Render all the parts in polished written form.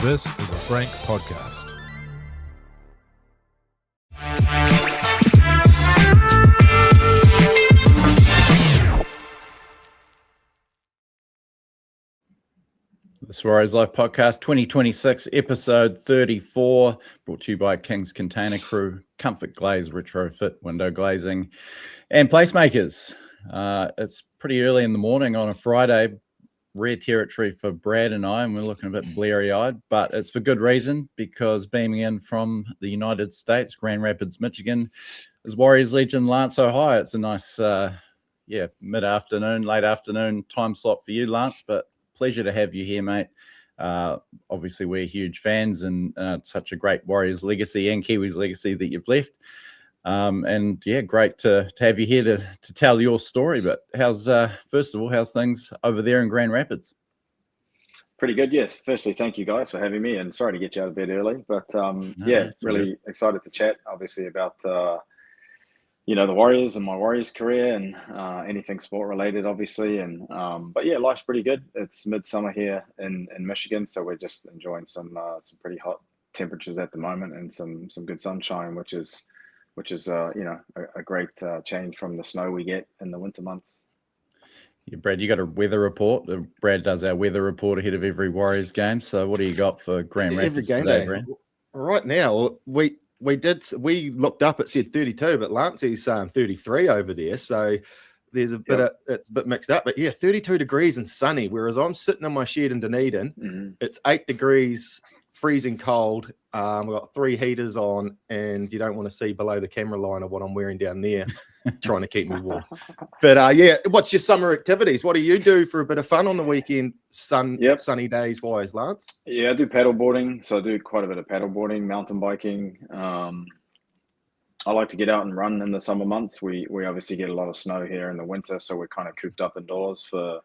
This is a Frank podcast. This Warriors Life Podcast 2026, episode 34, brought to you by Kingz Container Crew, Comfort Glaze, Retrofit, Window Glazing, and PlaceMakers. It's pretty early in the morning on a Friday, rare territory for Brad and I, and we're looking a bit bleary-eyed, but it's for good reason, because beaming in from the United States, Grand Rapids, Michigan, is Warriors legend Lance Hohaia. It's a nice, mid-afternoon, late afternoon time slot for you, Lance, but pleasure to have you here, mate. Obviously, we're huge fans, and such a great Warriors legacy and Kiwis legacy that you've left. And yeah, great to have you here to tell your story. But first of all, how's things over there in Grand Rapids? Pretty good, yes. Firstly, thank you guys for having me, and sorry to get you out of bed early, but really excited to chat, obviously, about the Warriors and my Warriors career and anything sport related, obviously. And but yeah, life's pretty good. It's midsummer here in Michigan, so we're just enjoying some pretty hot temperatures at the moment and some good sunshine, which is a great change from the snow we get in the winter months. Yeah, Brad, you got a weather report. Brad does our weather report ahead of every Warriors game. So what do you got for Grand Rapids today, Brad? Right now, we looked up, it said 32, but Lance's saying 33 over there. So there's it's a bit mixed up. But yeah, 32 degrees and sunny, whereas I'm sitting in my shed in Dunedin. Mm-hmm. It's 8 degrees, freezing cold. We've got 3 heaters on, and you don't want to see below the camera line of what I'm wearing down there, trying to keep me warm. But what's your summer activities? What do you do for a bit of fun on the weekend, sunny days wise, Lance? Yeah, I do paddle boarding, so I do quite a bit of paddle boarding, mountain biking. I like to get out and run in the summer months. We obviously get a lot of snow here in the winter, so we're kind of cooped up indoors for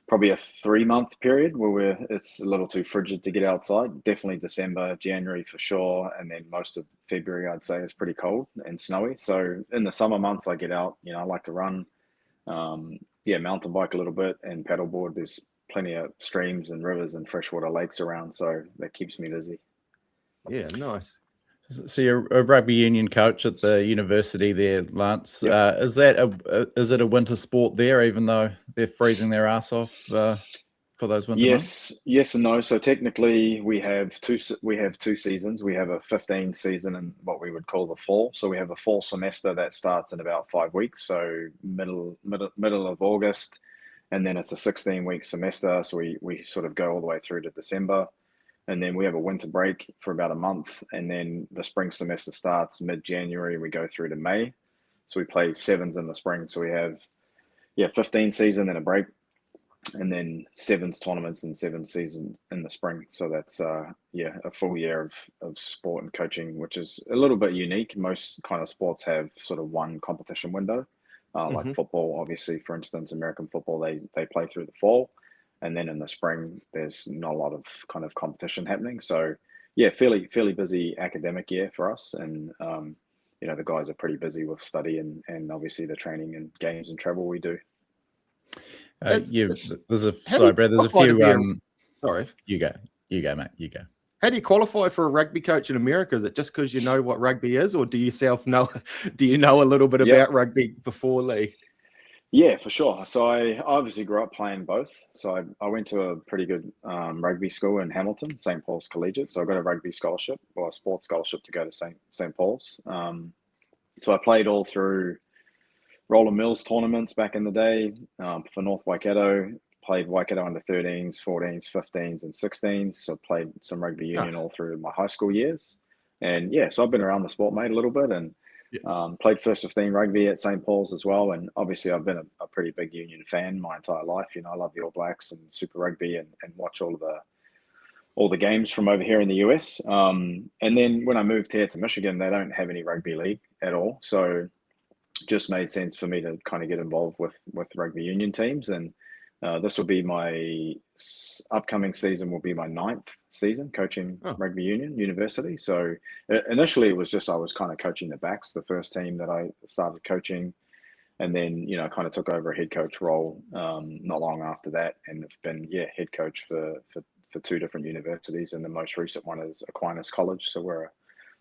probably a 3-month period where it's a little too frigid to get outside. Definitely December, January for sure. And then most of February, I'd say, is pretty cold and snowy. So in the summer months, I get out, I like to run, mountain bike a little bit and paddleboard. There's plenty of streams and rivers and freshwater lakes around. So that keeps me busy. Yeah, nice. So you're a rugby union coach at the university there, Lance. Yep. Is it a winter sport there, even though they're freezing their ass off for those winter months? Yes and no. So technically, we have two seasons. We have a 15 season and what we would call the fall. So we have a fall semester that starts in about 5 weeks. So middle of August, and then it's a 16-week semester. So we sort of go all the way through to December. And then we have a winter break for about a month. And then the spring semester starts mid-January. We go through to May. So we play sevens in the spring. So we have, 15 season and a break. And then sevens tournaments and 7 seasons in the spring. So that's, a full year of sport and coaching, which is a little bit unique. Most kind of sports have sort of one competition window. Like football, obviously, for instance, American football, they play through the fall. And then in the spring, there's not a lot of kind of competition happening. So, yeah, fairly busy academic year for us. And, the guys are pretty busy with study and obviously the training and games and travel we do. There's a few. Sorry. You go, mate. You go. How do you qualify for a rugby coach in America? Is it just because you know what rugby is, or do you know a little bit about rugby before league? Yeah, for sure. So I obviously grew up playing both. So I went to a pretty good rugby school in Hamilton, St Paul's Collegiate. So I got a rugby scholarship or a sports scholarship to go to St Paul's. So I played all through Roller Mills tournaments back in the day for North Waikato. Played Waikato under 13s, 14s, 15s, and 16s. So played some rugby union all through my high school years. And so I've been around the sport, mate, a little bit, and played first 15 rugby at St Paul's as well. And obviously I've been a pretty big union fan my entire life. I love the All Blacks and Super Rugby and watch all the games from over here in the US. And then when I moved here to Michigan, they don't have any rugby league at all. So just made sense for me to kind of get involved with rugby union teams. And this will be my upcoming season, will be my 9th season coaching rugby union university. So initially it was just I was kind of coaching the backs, the first team that I started coaching, and then kind of took over a head coach role not long after that, and have been head coach for for 2 different universities, and the most recent one is Aquinas College. So we're a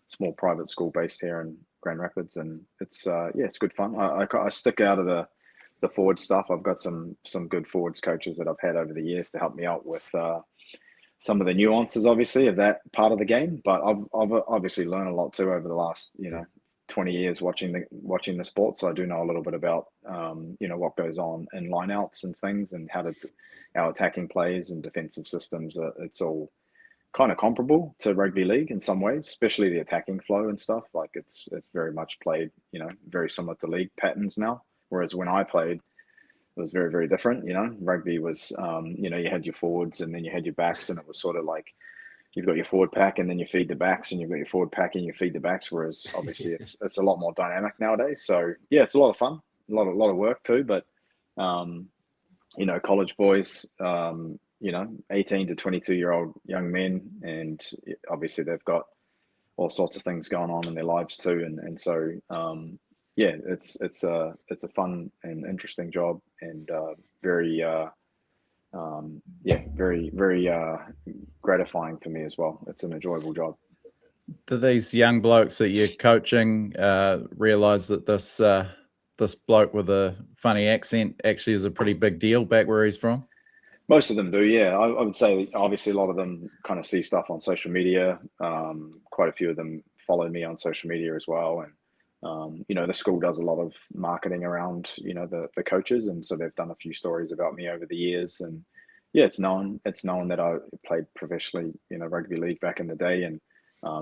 small private school based here in Grand Rapids, and it's it's good fun. I stick out of the forward stuff. I've got some good forwards coaches that I've had over the years to help me out with some of the nuances, obviously, of that part of the game. But I've obviously learned a lot too over the last 20 years watching the sport. So I do know a little bit about what goes on in lineouts and things, and how attacking plays and defensive systems. It's all kind of comparable to rugby league in some ways, especially the attacking flow and stuff. Like it's very much played, very similar to league patterns now. Whereas when I played, it was very, very different. Rugby was, you had your forwards and then you had your backs, and it was sort of like you've got your forward pack and then you feed the backs, and you've got your forward pack and you feed the backs. Whereas obviously it's a lot more dynamic nowadays. So yeah, it's a lot of fun, a lot of work too. But college boys, 18 to 22-year-old young men, and obviously they've got all sorts of things going on in their lives too, and so it's a fun and interesting job, and very gratifying for me as well. It's an enjoyable job. Do these young blokes that you're coaching realize that this bloke with a funny accent actually is a pretty big deal back where he's from? Most of them do, yeah. I would say obviously a lot of them kind of see stuff on social media. Quite a few of them follow me on social media as well, and the school does a lot of marketing around the coaches, and so they've done a few stories about me over the years. And yeah, it's known that I played professionally rugby league back in the day, and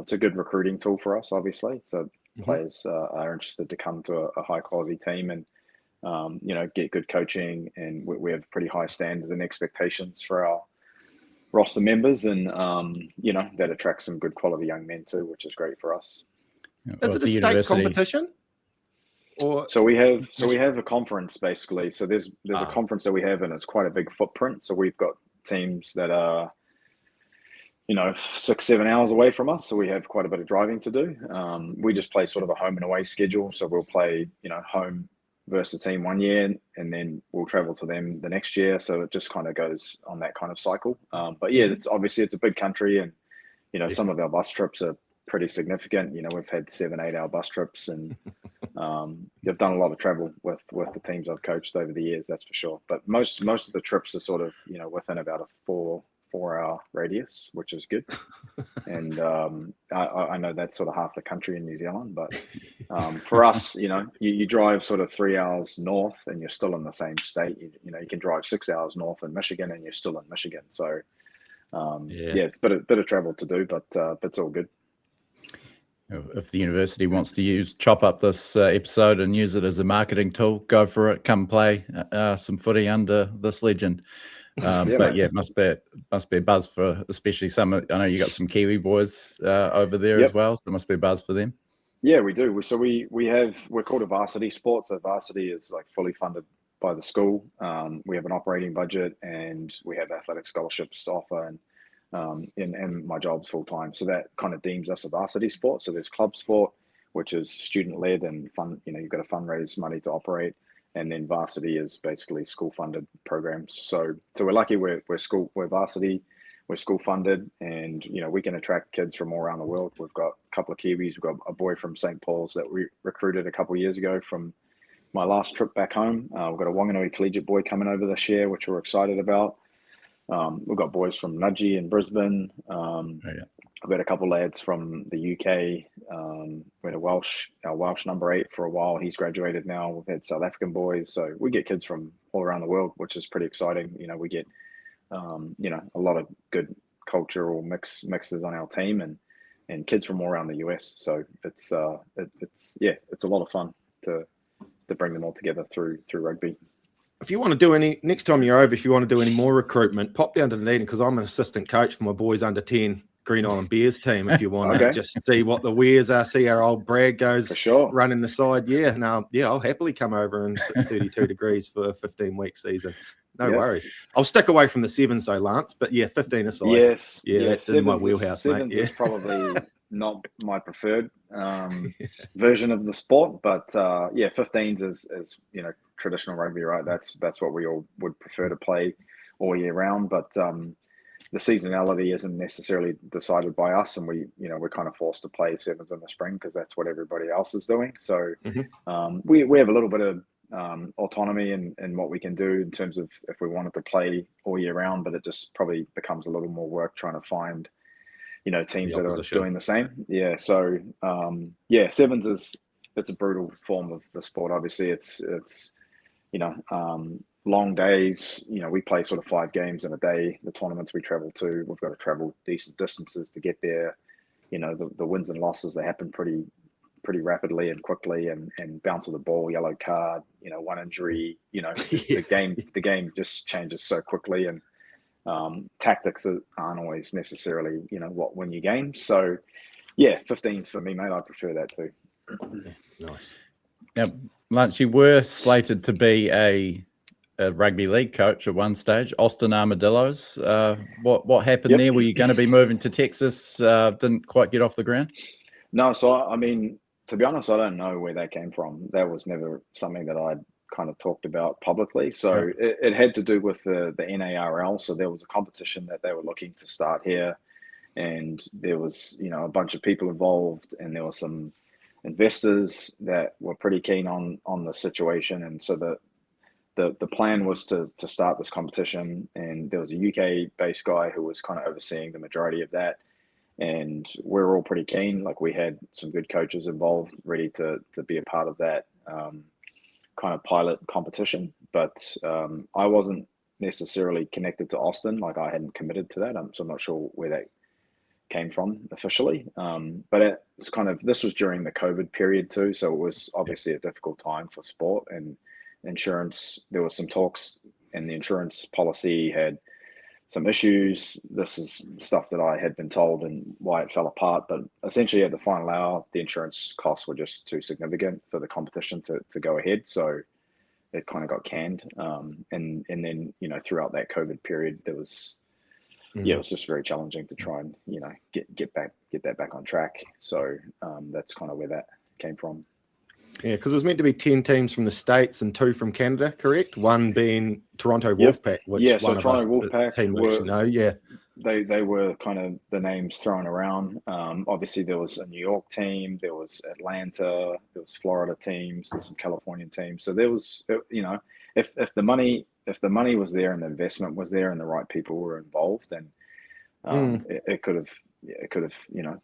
it's a good recruiting tool for us, obviously. So players are interested to come to a high quality team and get good coaching, and we have pretty high standards and expectations for our roster members, and that attracts some good quality young men too, which is great for us. Is it a state competition? So we have a conference basically. So there's a conference that we have, and it's quite a big footprint. So we've got teams that are 6-7 hours away from us, so we have quite a bit of driving to do. We just play sort of a home and away schedule, so we'll play home versus a team one year, and then we'll travel to them the next year. So it just kind of goes on that kind of cycle. But yeah, it's a big country, and some of our bus trips are pretty significant. We've had 7-8 hour bus trips, and they've done a lot of travel with the teams I've coached over the years, that's for sure. But most of the trips are sort of within about a 4-hour radius, which is good. And I know that's sort of half the country in New Zealand, but for us, you drive sort of 3 hours north and you're still in the same state. You can drive 6 hours north in Michigan and you're still in Michigan. So it's a bit of travel to do, but it's all good. If the university wants to chop up this episode and use it as a marketing tool, go for it. Come play some footy under this legend. But yeah, it must be a buzz for especially some. I know you got some Kiwi boys over there as well, so it must be a buzz for them. Yeah, we do. So we're called a varsity sport. So varsity is like fully funded by the school. We have an operating budget, and we have athletic scholarships to offer, and my job's full time. So that kind of deems us a varsity sport. So there's club sport, which is student led and fun. You've got to fundraise money to operate. And then varsity is basically school-funded programs. So we're lucky. We're varsity, we're school-funded, and we can attract kids from all around the world. We've got a couple of Kiwis. We've got a boy from St Paul's that we recruited a couple of years ago from my last trip back home. We've got a Wanganui collegiate boy coming over this year, which we're excited about. We've got boys from Nudgee in Brisbane. I've got a couple lads from the UK. We had our Welsh number 8 for a while. He's graduated now. We've had South African boys. So we get kids from all around the world, which is pretty exciting. We get, a lot of good cultural mixes on our team, and kids from all around the US. So it's a lot of fun to bring them all together through rugby. If you want to do next time you're over, if you want to do any more recruitment, pop down to the meeting, because I'm an assistant coach for my boys under 10 Green Island Bears team. If you want to just see what the wares are, see our old Brad goes running the side. I'll happily come over and sit 32 degrees for a 15-week season. No worries. I'll stick away from the 7s though, Lance. But 15 aside. Yes. That's in my wheelhouse, mate. 7s is probably not my preferred version of the sport, but 15s is traditional rugby, right? That's what we all would prefer to play all year round. But the seasonality isn't necessarily decided by us, and we're kind of forced to play sevens in the spring because that's what everybody else is doing. So we have a little bit of autonomy in what we can do in terms of if we wanted to play all year round, but it just probably becomes a little more work trying to find teams that are doing the same. Yeah. So sevens it's a brutal form of the sport. Obviously, it's long days. We play sort of 5 games in a day. The tournaments we travel to, we've got to travel decent distances to get there. The wins and losses, they happen pretty rapidly and quickly, and bounce of the ball, yellow card, one injury, the game just changes so quickly, and tactics aren't always necessarily what win your game. So 15's for me, mate. I prefer that too. Yeah, nice. Now, Lance, you were slated to be a rugby league coach at one stage, Austin Armadillos. What happened there? Were you going to be moving to Texas? Didn't quite get off the ground? No, so I mean, to be honest, I don't know where that came from. That was never something that I'd kind of talked about publicly. So it had to do with the NARL. So there was a competition that they were looking to start here, and there was a bunch of people involved, and there were some investors that were pretty keen on the situation, and so the plan was to start this competition, and there was a UK based guy who was kind of overseeing the majority of that, and we're all pretty keen. Like, we had some good coaches involved, ready to be a part of that kind of pilot competition, but I wasn't necessarily connected to Austin. Like, I hadn't committed to that, so I'm not sure where that came from officially, but it was this was during the COVID period too, so it was obviously a difficult time for sport and insurance. There was some talks, and the insurance policy had some issues. This is stuff that I had been told and why it fell apart, but essentially at the final hour, the insurance costs were just too significant for the competition to go ahead, so it kind of got canned. And then throughout that COVID period, there was it was just very challenging to try and get that back on track. So that's kind of where that came from. Yeah, because it was meant to be 10 teams from the States and 2 from Canada, correct? One being Toronto Wolfpack, which so one Toronto of us, Wolfpack team we should know. Yeah, they were kind of the names thrown around. Obviously, there was a New York team, there was Atlanta, there was Florida teams, there's some Californian teams. So there was, if the money was there and the investment was there and the right people were involved, then it could have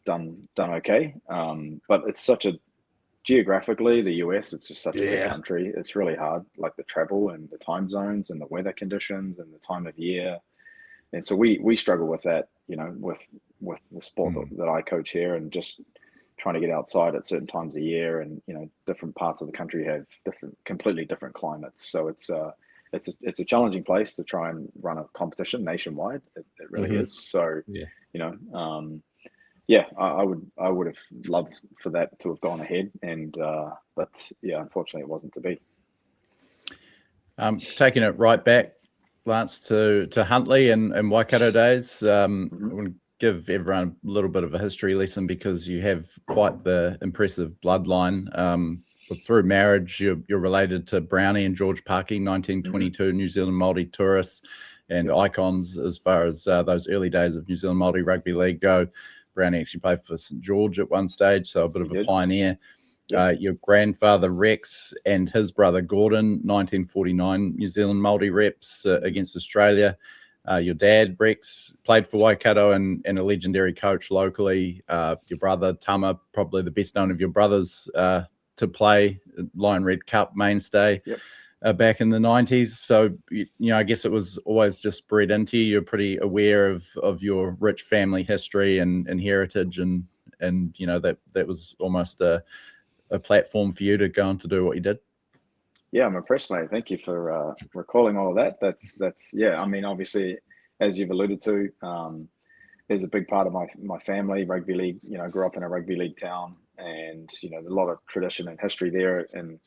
done okay. But it's such a geographically, the US, it's just such a big country. It's really hard, like the travel and the time zones and the weather conditions and the time of year. And so we struggle with that, with the sport that I coach here, and just trying to get outside at certain times of year. And different parts of the country have completely different climates. So it's a challenging place to try and run a competition nationwide. It really is. So I would have loved for that to have gone ahead, and but unfortunately, it wasn't to be. Taking it right back, Lance, to Huntly and Waikato days. I want to give everyone a little bit of a history lesson, because you have quite the impressive bloodline. Through marriage, you're related to Brownie and George Parky, 1922 New Zealand Māori tourists and icons as far as those early days of New Zealand Māori Rugby League go. Brownie actually played for St George at one stage, so a bit of a pioneer. Your grandfather Rex and his brother Gordon, 1949 New Zealand Māori reps against Australia. Your dad Rex played for Waikato and a legendary coach locally. Your brother Tama, probably the best known of your brothers to play, Lion Red Cup mainstay back in the 90s. So, I guess it was always just bred into you. You're pretty aware of your rich family history and heritage, and that was almost a platform for you to go on to do what you did. Yeah, I'm impressed, mate. Thank you for recalling all of that. That's I mean, obviously, as you've alluded to, there's a big part of my family, rugby league. Grew up in a rugby league town, and there's a lot of tradition and history there. And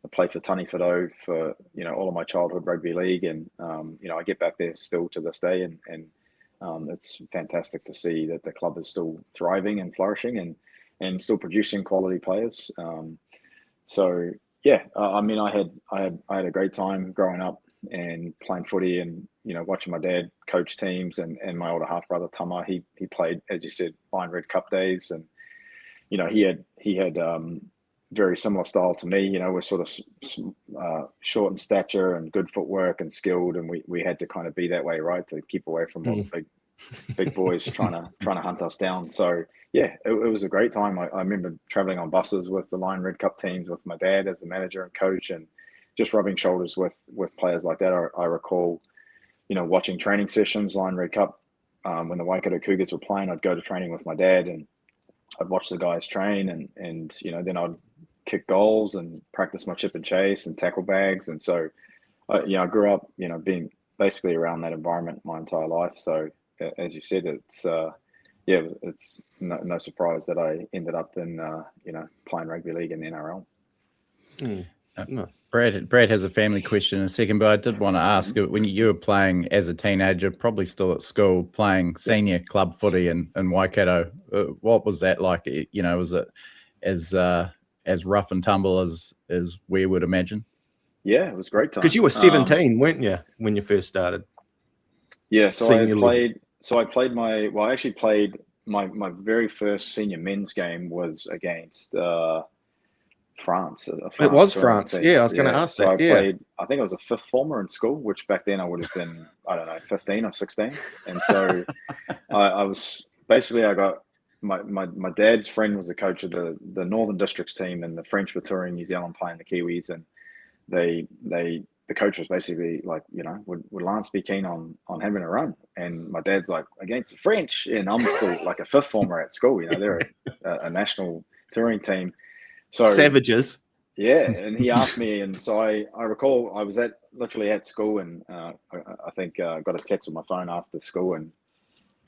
I played for Tani Whadau for all of my childhood rugby league, and I get back there still to this day, and it's fantastic to see that the club is still thriving and flourishing and still producing quality players. I mean, I had a great time growing up and playing footy and, watching my dad coach teams and my older half brother, Tama, he played, as you said, Lion Red Cup days. And, he had very similar style to me. We're sort of short in stature and good footwork and skilled. And we had to kind of be that way, right? To keep away from all the big boys trying to hunt us down. So yeah, it was a great time. I remember traveling on buses with the Lion Red Cup teams with my dad as the manager and coach, and just rubbing shoulders with players like that. I recall, watching training sessions, Lion Red Cup, when the Waikato Cougars were playing. I'd go to training with my dad and I'd watch the guys train, and then I'd kick goals and practice my chip and chase and tackle bags. And so, I grew up, being basically around that environment my entire life. So as you said, it's it's no surprise that I ended up in playing rugby league in the NRL. Nice. Brad has a family question in a second, but I did want to ask, when you were playing as a teenager, probably still at school, playing senior club footy in Waikato, what was that like? Was it as rough and tumble as we would imagine? Yeah, it was a great time. Because you were 17, weren't you, when you first started? Yeah, so I played my very first senior men's game was against France. It was France. Yeah, I was going to ask that. I think I was a fifth former in school, which back then I would have been, 15 or 16. And so I was basically, I got my dad's friend was the coach of the Northern Districts team, and the French were touring New Zealand playing the Kiwis, and the coach was basically like, would Lance be keen on having a run? And my dad's like, against the French, and I'm still like a fifth former at school. They're a national touring team. So savages. Yeah, and he asked me, and so I recall I was literally at school, and I think got a text on my phone after school, and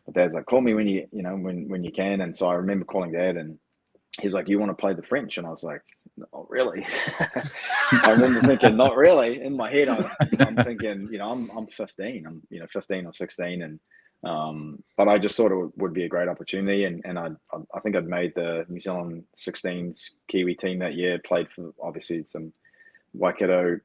my dad's like, call me when when you can. And so I remember calling Dad, and he's like, you want to play the French? And I was like, not really. I remember thinking, not really. In my head, I'm thinking, I'm 15. I'm 15 or 16, and but I just thought it would be a great opportunity, and I think I'd made the New Zealand 16s Kiwi team that year. Played for obviously some Waikato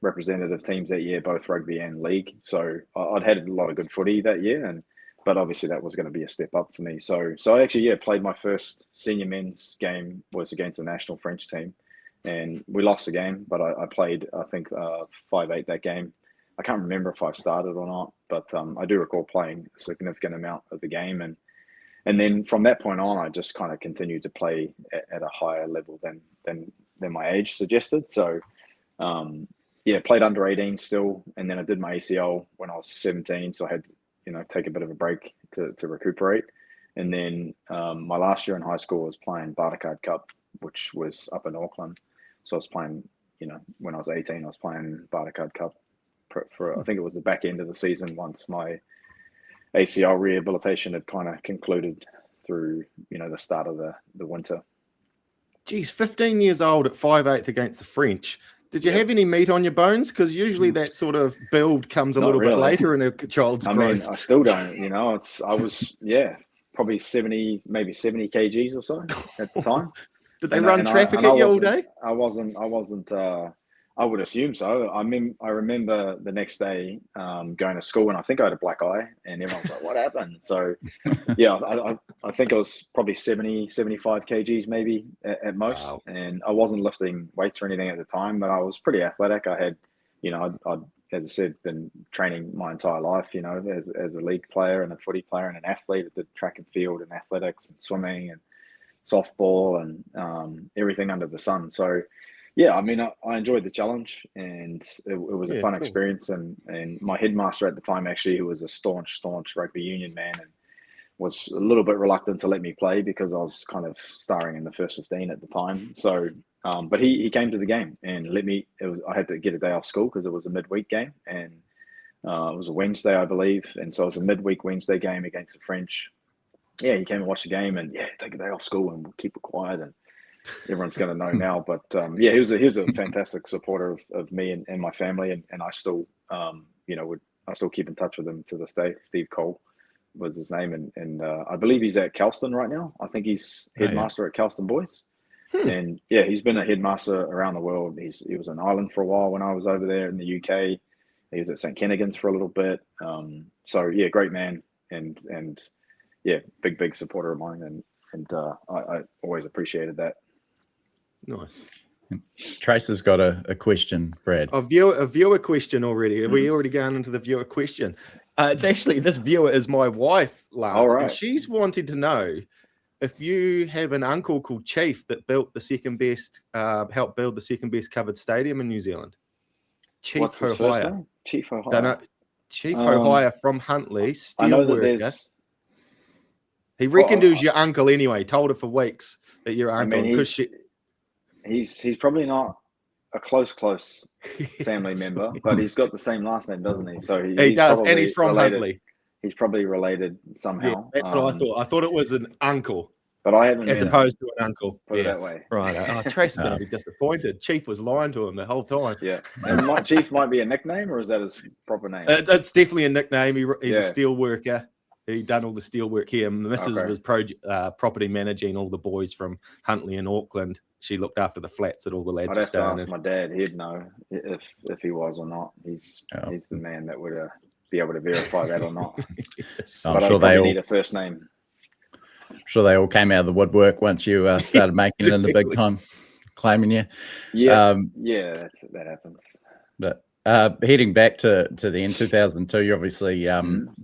representative teams that year, both rugby and league. So I'd had a lot of good footy that year, but obviously that was going to be a step up for me. So I actually played my first senior men's game was against a national French team, and we lost the game. But I played, I think 5-8 that game. I can't remember if I started or not, but I do recall playing a significant amount of the game, and then from that point on, I just kind of continued to play at a higher level than my age suggested. So played under 18 still, and then I did my ACL when I was 17, so I had take a bit of a break to recuperate. And then my last year in high school was playing Bartercard Cup, which was up in Auckland. So I was playing, when I was 18, I was playing Bartercard Cup for I think it was the back end of the season once my ACL rehabilitation had kind of concluded through, the start of the winter. Geez, 15 years old at 5'8" against the French. Did you have any meat on your bones? Because usually that sort of build comes a little bit later in a child's growth. Mean, I still don't, I was, probably 70, maybe 70 kgs or so at the time. Did they run traffic at you all day? I wasn't, I would assume so. I remember the next day going to school, and I think I had a black eye, and everyone was like, what happened? So, I think it was probably 70, 75 kgs maybe at most. Wow. And I wasn't lifting weights or anything at the time, but I was pretty athletic. I had, I'd as I said, been training my entire life, as a league player and a footy player and an athlete. I did track and field and athletics and swimming and softball and everything under the sun. So, I enjoyed the challenge, and it was a fun experience. And my headmaster at the time, actually, who was a staunch rugby union man, and was a little bit reluctant to let me play because I was kind of starring in the first 15 at the time. So, but he came to the game and let me. I had to get a day off school because it was a midweek game, and it was a Wednesday, I believe, and so it was a midweek Wednesday game against the French. Yeah, he came and watched the game, and take a day off school and we'll keep it quiet and. Everyone's going to know now, but he was a fantastic supporter of me and my family, and I still I still keep in touch with him to this day. Steve Cole was his name, and I believe he's at Kelston right now. I think he's headmaster at Kelston Boys, and he's been a headmaster around the world. He was in Ireland for a while when I was over there in the UK. he was at St Kennigan's for a little bit. So yeah, great man, and yeah, big supporter of mine, and I always appreciated that. Nice. Trace has got a question, Brad. A viewer question already. Have we already gone into the viewer question? It's actually, this viewer is my wife, Lance. All right. And she's wanting to know if you have an uncle called Chief that built the second best, helped build the second best covered stadium in New Zealand. Chief What's his first Hohaia. name? Chief Don't Hohaia. know. Chief Hohaia from Huntley, I steel know that worker. there's. He reckoned it was your uncle anyway. Told her for weeks that your uncle. I mean, he's probably not a close family member, but he's got the same last name, doesn't he? So he does, and he's from related. Huntley. He's probably related somehow. Yeah, that's what I thought. I thought it was an uncle, but I haven't as met opposed him, to an uncle. put it that way. Right. Oh, Trace is going to be disappointed. Chief was lying to him the whole time. Yeah, and Chief might be a nickname, or is that his proper name? It's definitely a nickname. He's a Yeah. steel worker. He done all the steel work here. Mrs. Okay. was property managing all the boys from Huntley and Auckland. She looked after the flats that all the lads I'd were have to staying ask in. my dad. He'd know if he was or not. He's the man that would be able to verify that or not. Yes. I'm But sure I probably they all need a first name. came out of the woodwork once you started making it in the big time, claiming you. Yeah, that happens. But heading back to the end 2002, you're obviously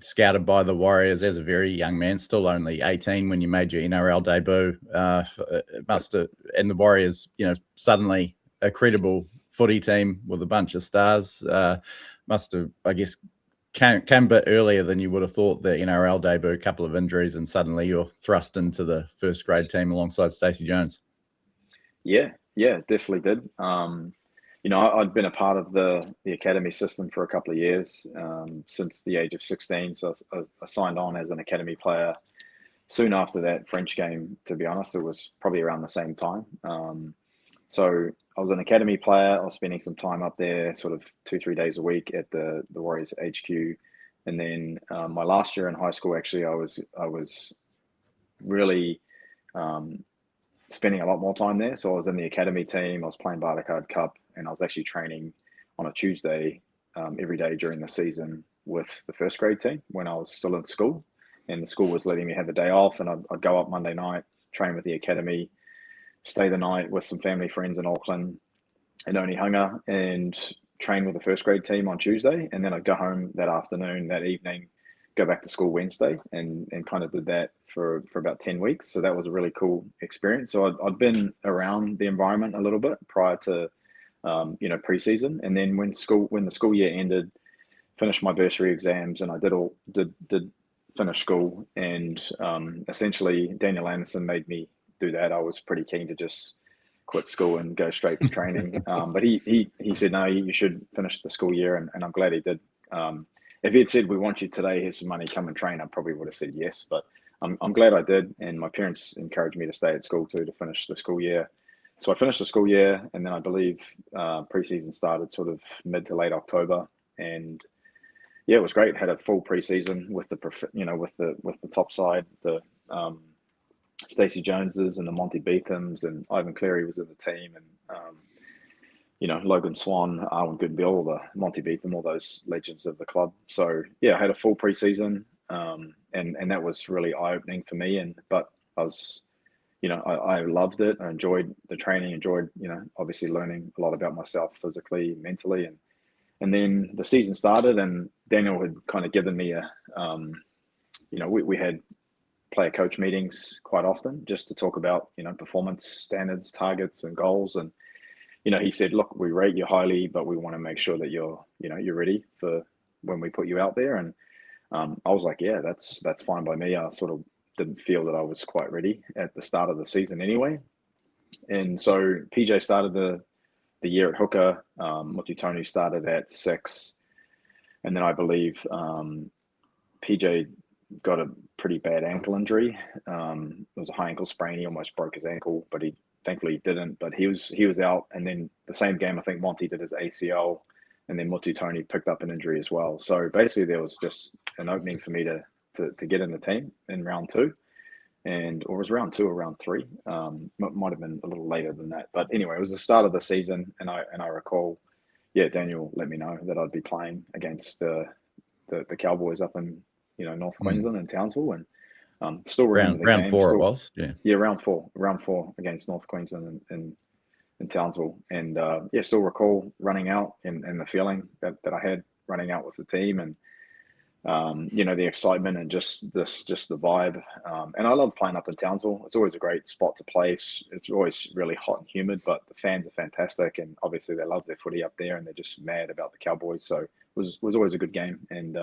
scouted by the Warriors as a very young man, still only 18 when you made your NRL debut. It must have, and the Warriors, suddenly a credible footy team with a bunch of stars. Must have, I guess, came a bit earlier than you would have thought. The NRL debut, a couple of injuries, and suddenly you're thrust into the first grade team alongside Stacey Jones. Yeah, definitely did. I'd been a part of the academy system for a couple of years, since the age of 16. So I signed on as an academy player soon after that French game. To be honest, it was probably around the same time. So I was an academy player. I was spending some time up there, sort of 2-3 days a week at the Warriors HQ. And then my last year in high school, actually, I was really spending a lot more time there. So I was in the academy team. I was playing Bartercard Cup, and I was actually training on a Tuesday every day during the season with the first grade team when I was still in school. And the school was letting me have a day off, and I'd go up Monday night, train with the academy, stay the night with some family friends in Auckland and Onehunga, and train with the first grade team on Tuesday. And then I'd go home that afternoon, that evening, go back to school Wednesday, and kind of did that for about 10 weeks. So that was a really cool experience. So I'd been around the environment a little bit prior to, preseason. And then when the school year ended, finished my bursary exams, and I did finish school. And essentially Daniel Anderson made me do that. I was pretty keen to just quit school and go straight to training. But he said, no, you should finish the school year. And I'm glad he did. If he had said, we want you today, here's some money, come and train, I probably would have said yes. But I'm glad I did. And my parents encouraged me to stay at school too, to finish the school year. So I finished the school year, and then I believe preseason started sort of mid to late October. And yeah, it was great. Had a full preseason with with the top side, the Stacey Joneses and the Monty Beethams, and Ivan Cleary was in the team, and Logan Swan, Arwen Goodby, all the Monty Beetham, all those legends of the club. So yeah, I had a full preseason, and that was really eye-opening for me. But I was, I loved it. I enjoyed the training, enjoyed, obviously learning a lot about myself physically, mentally, and then the season started, and Daniel had kind of given me we had player coach meetings quite often just to talk about, performance standards, targets, and goals. And, he said, look, we rate you highly, but we want to make sure that you're ready for when we put you out there. And I was like, yeah, that's fine by me. I sort of didn't feel that I was quite ready at the start of the season anyway. And so PJ started the year at hooker. Mutitoni started at 6. And then I believe PJ got a pretty bad ankle injury. It was a high ankle sprain. He almost broke his ankle, but thankfully he didn't. But he was out. And then the same game, I think Monty did his ACL, and then Mutitoni picked up an injury as well. So basically there was just an opening for me to get in the team in round 2. Or it was round 2 or round 3. Might have been a little later than that. But anyway, it was the start of the season, and I recall, Daniel let me know that I'd be playing against the Cowboys up in North Queensland and Townsville, and still remember round the game. 4 still, it was, yeah. round four against North Queensland and Townsville, and still recall running out and the feeling that I had running out with the team, and the excitement and just the vibe. And I love playing up in Townsville. It's always a great spot to play. It's always really hot and humid, but the fans are fantastic, and obviously they love their footy up there, and they're just mad about the Cowboys. So it was always a good game, and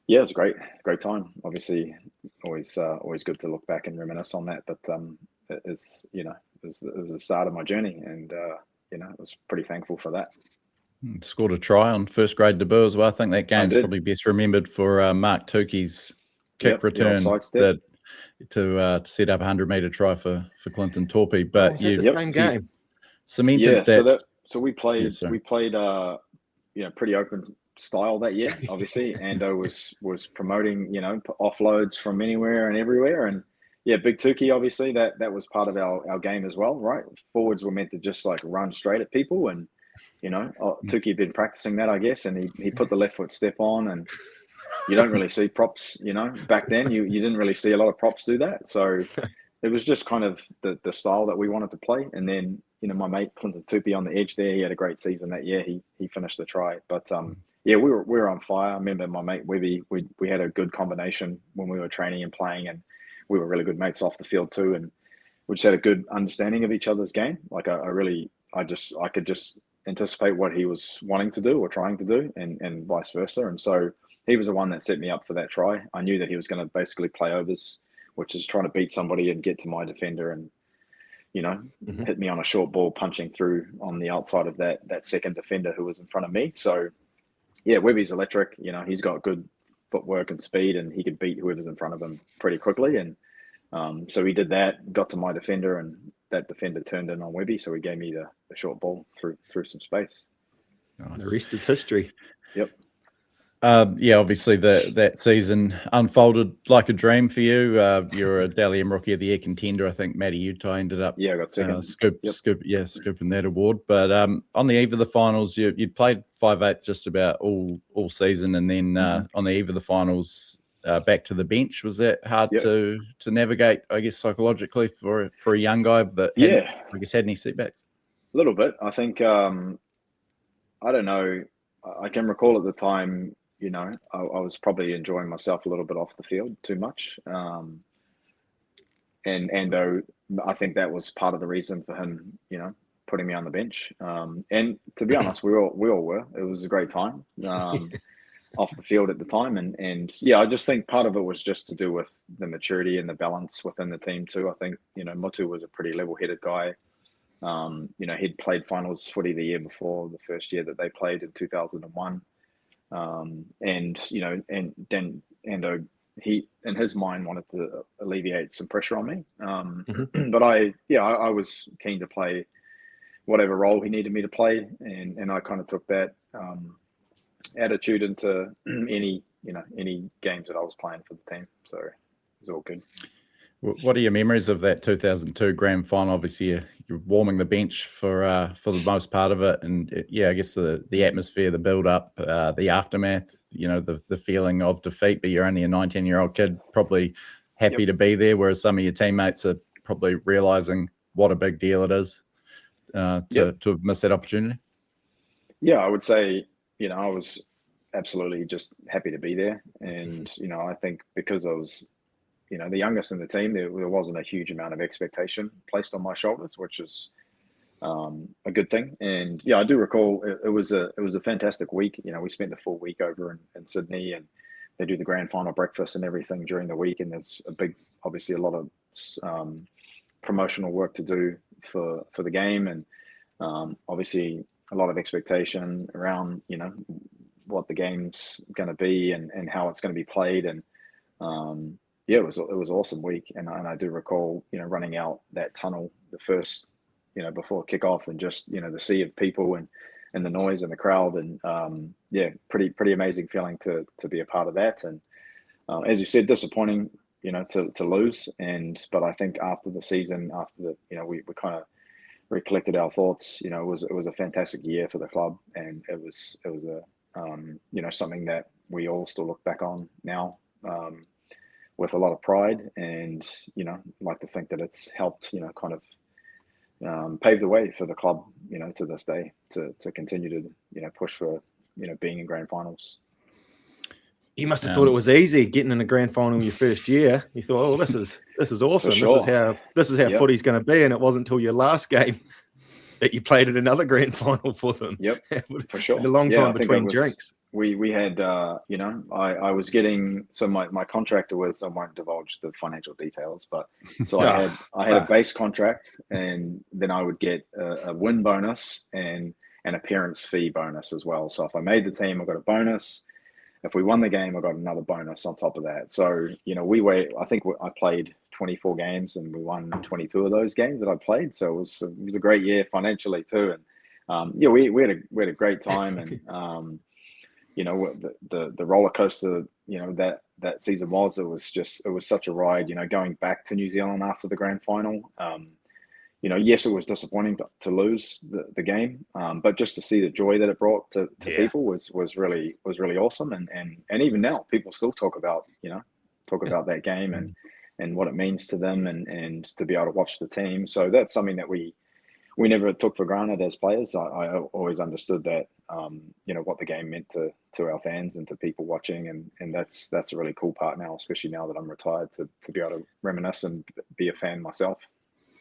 it was a great time. Obviously, always good to look back and reminisce on that. But it was the start of my journey, and I was pretty thankful for that. Scored a try on first grade debut as well. I think that game's probably best remembered for Mark Tukey's kick return to set up a 100-meter try for Clinton Torpy. But game cemented that. So we played pretty open style that year. Obviously, Ando was promoting offloads from anywhere and everywhere, and Big Tukey, obviously that was part of our game as well, right? Forwards were meant to just like run straight at people, and Tukey had been practicing that, I guess, and he put the left foot step on, and you don't really see props, back then you didn't really see a lot of props do that. So it was just kind of the style that we wanted to play. And then, my mate Clinton Tupi on the edge there, he had a great season that year. He finished the try. But we were on fire. I remember my mate Webby, we had a good combination when we were training and playing, and we were really good mates off the field too. And we just had a good understanding of each other's game. Like I could just anticipate what he was wanting to do or trying to do, and vice versa. And so he was the one that set me up for that try. I knew that he was going to basically play overs, which is trying to beat somebody and get to my defender and hit me on a short ball, punching through on the outside of that second defender who was in front of me. So Webby's electric. He's got good footwork and speed, and he could beat whoever's in front of him pretty quickly. And so he did that, got to my defender, and that defender turned in on Webby, so he gave me the short ball through some space. Nice. The rest is history. Yep. Obviously that season unfolded like a dream for you. You're a Dally M Rookie of the Year contender. I think Matty Utah ended up I got second. scooping that award. But on the eve of the finals, you'd played 5/8 just about all season, and then on the eve of the finals, back to the bench. Was that hard to navigate, I guess, psychologically for a young guy that had any setbacks? A little bit. I think I don't know. I can recall at the time, I was probably enjoying myself a little bit off the field too much. And I think that was part of the reason for him, putting me on the bench. And to be honest, we all were. It was a great time off the field at the time. And I just think part of it was just to do with the maturity and the balance within the team too. I think, Motu was a pretty level-headed guy. He'd played finals footy the year before, the first year that they played in 2001. And then he, in his mind, wanted to alleviate some pressure on me. But I was keen to play whatever role he needed me to play. And I kind of took that attitude into any games that I was playing for the team. So it was all good. What are your memories of that 2002 grand final? Obviously, you're warming the bench for the most part of it, and I guess the atmosphere, the build up, the aftermath, the feeling of defeat. But you're only a 19-year-old kid, probably happy to be there, whereas some of your teammates are probably realizing what a big deal it is to have missed that opportunity. Yeah, I would say I was absolutely just happy to be there, and I think because I was the youngest in the team, there wasn't a huge amount of expectation placed on my shoulders, which is a good thing. And I do recall it was a fantastic week. We spent the full week over in Sydney, and they do the grand final breakfast and everything during the week. And there's obviously a lot of promotional work to do for the game, and obviously a lot of expectation around what the game's going to be and how it's going to be played. And it was awesome week, and I do recall running out that tunnel the first before kickoff, and just the sea of people and the noise and the crowd, and pretty amazing feeling to be a part of that. And as you said, disappointing to lose, but I think after the season, we kind of recollected our thoughts, it was a fantastic year for the club, and it was a something that we all still look back on now with a lot of pride, and like to think that it's helped kind of pave the way for the club to this day to continue to push for being in grand finals. You must have thought it was easy getting in a grand final in your first year. You thought, oh, this is awesome. Sure. This is how footy's going to be, and it wasn't until your last game that you played at another grand final for them. Yep, for sure. A long time between drinks. We had, I was getting, so my contractor was, I won't divulge the financial details, but so I had a base contract, and then I would get a win bonus and an appearance fee bonus as well. So if I made the team, I got a bonus. If we won the game, I got another bonus on top of that. So, I think I played 24 games and we won 22 of those games that I played. So it was a great year financially too. And we had a great time, and the roller coaster, that season it was such a ride, going back to New Zealand after the grand final. Yes, it was disappointing to lose the game, but just to see the joy that it brought to people was really awesome. And even now, people still talk about that game and what it means to them, and to be able to watch the team. So that's something that we never took for granted as players. I always understood that what the game meant to our fans and to people watching, and that's a really cool part now, especially now that I'm retired, to be able to reminisce and be a fan myself.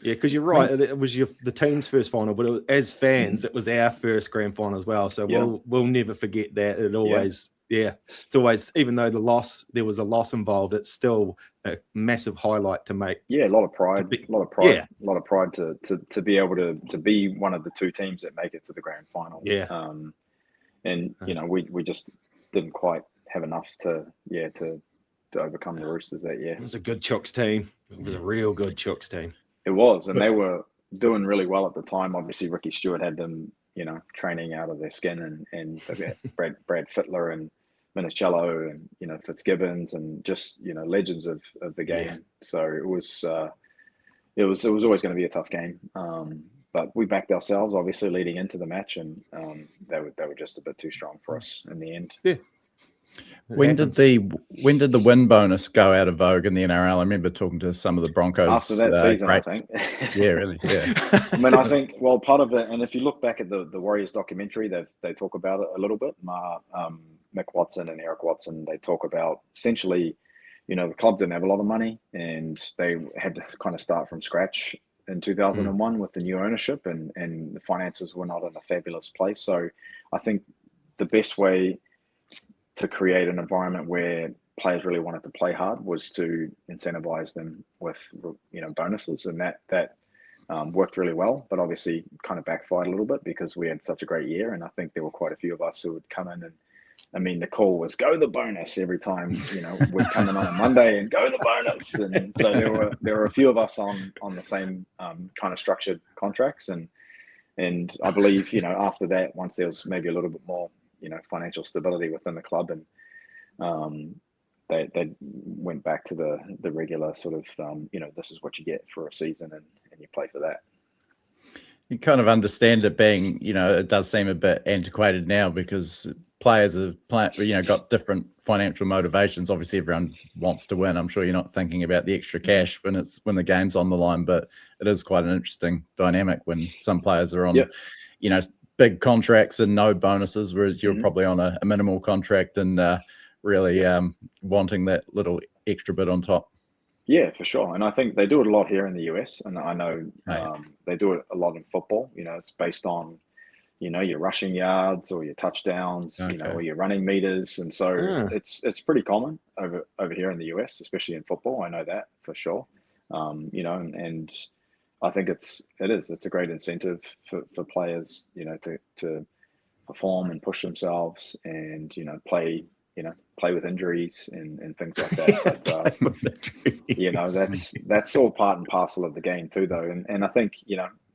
Yeah, because you're right. It was the team's first final, but as fans, it was our first grand final as well. So we'll never forget that. It always, it's always, even though there was a loss involved, it's still a massive highlight to make. Yeah, a lot of pride, a lot of pride to be able to be one of the two teams that make it to the grand final. Yeah, and we just didn't quite have enough to overcome the Roosters that year. It was a good Chooks team. It was a real good Chooks team. It was, and they were doing really well at the time. Obviously, Ricky Stewart had them, training out of their skin, and Brad Fittler and Minicello and Fitzgibbons, and just legends of the game. Yeah. So it was always going to be a tough game, but we backed ourselves obviously leading into the match, and they were just a bit too strong for us in the end. Yeah. When did the win bonus go out of vogue in the NRL? I remember talking to some of the Broncos after that season. I think. Yeah, really. Yeah. I mean, I think part of it, and if you look back at the Warriors documentary, they talk about it a little bit. Mick Watson and Eric Watson, they talk about essentially, the club didn't have a lot of money, and they had to kind of start from scratch in 2001 with the new ownership, and the finances were not in a fabulous place. So I think the best way to create an environment where players really wanted to play hard was to incentivize them with bonuses, and that worked really well, but obviously kind of backfired a little bit because we had such a great year, and I think there were quite a few of us who would come in, and I mean the call was go the bonus every time we'd come in on a Monday and go the bonus, and so there were a few of us on the same kind of structured contracts, and I believe after that, once there was maybe a little bit more financial stability within the club, and they went back to the regular sort of this is what you get for a season, and you play for that. You kind of understand it being, it does seem a bit antiquated now because players have got different financial motivations. Obviously, everyone wants to win. I'm sure you're not thinking about the extra cash when the game's on the line, but it is quite an interesting dynamic when some players are on, big contracts and no bonuses, whereas you're probably on a minimal contract and really wanting that little extra bit on top. Yeah, for sure. And I think they do it a lot here in the US, and I know they do it a lot in football. It's based on, your rushing yards or your touchdowns, or your running meters. And so it's pretty common over here in the US, especially in football. I know that for sure. And I think it's a great incentive for players, to perform and push themselves, and play with injuries and things like that. But, that's all part and parcel of the game too, though. And I think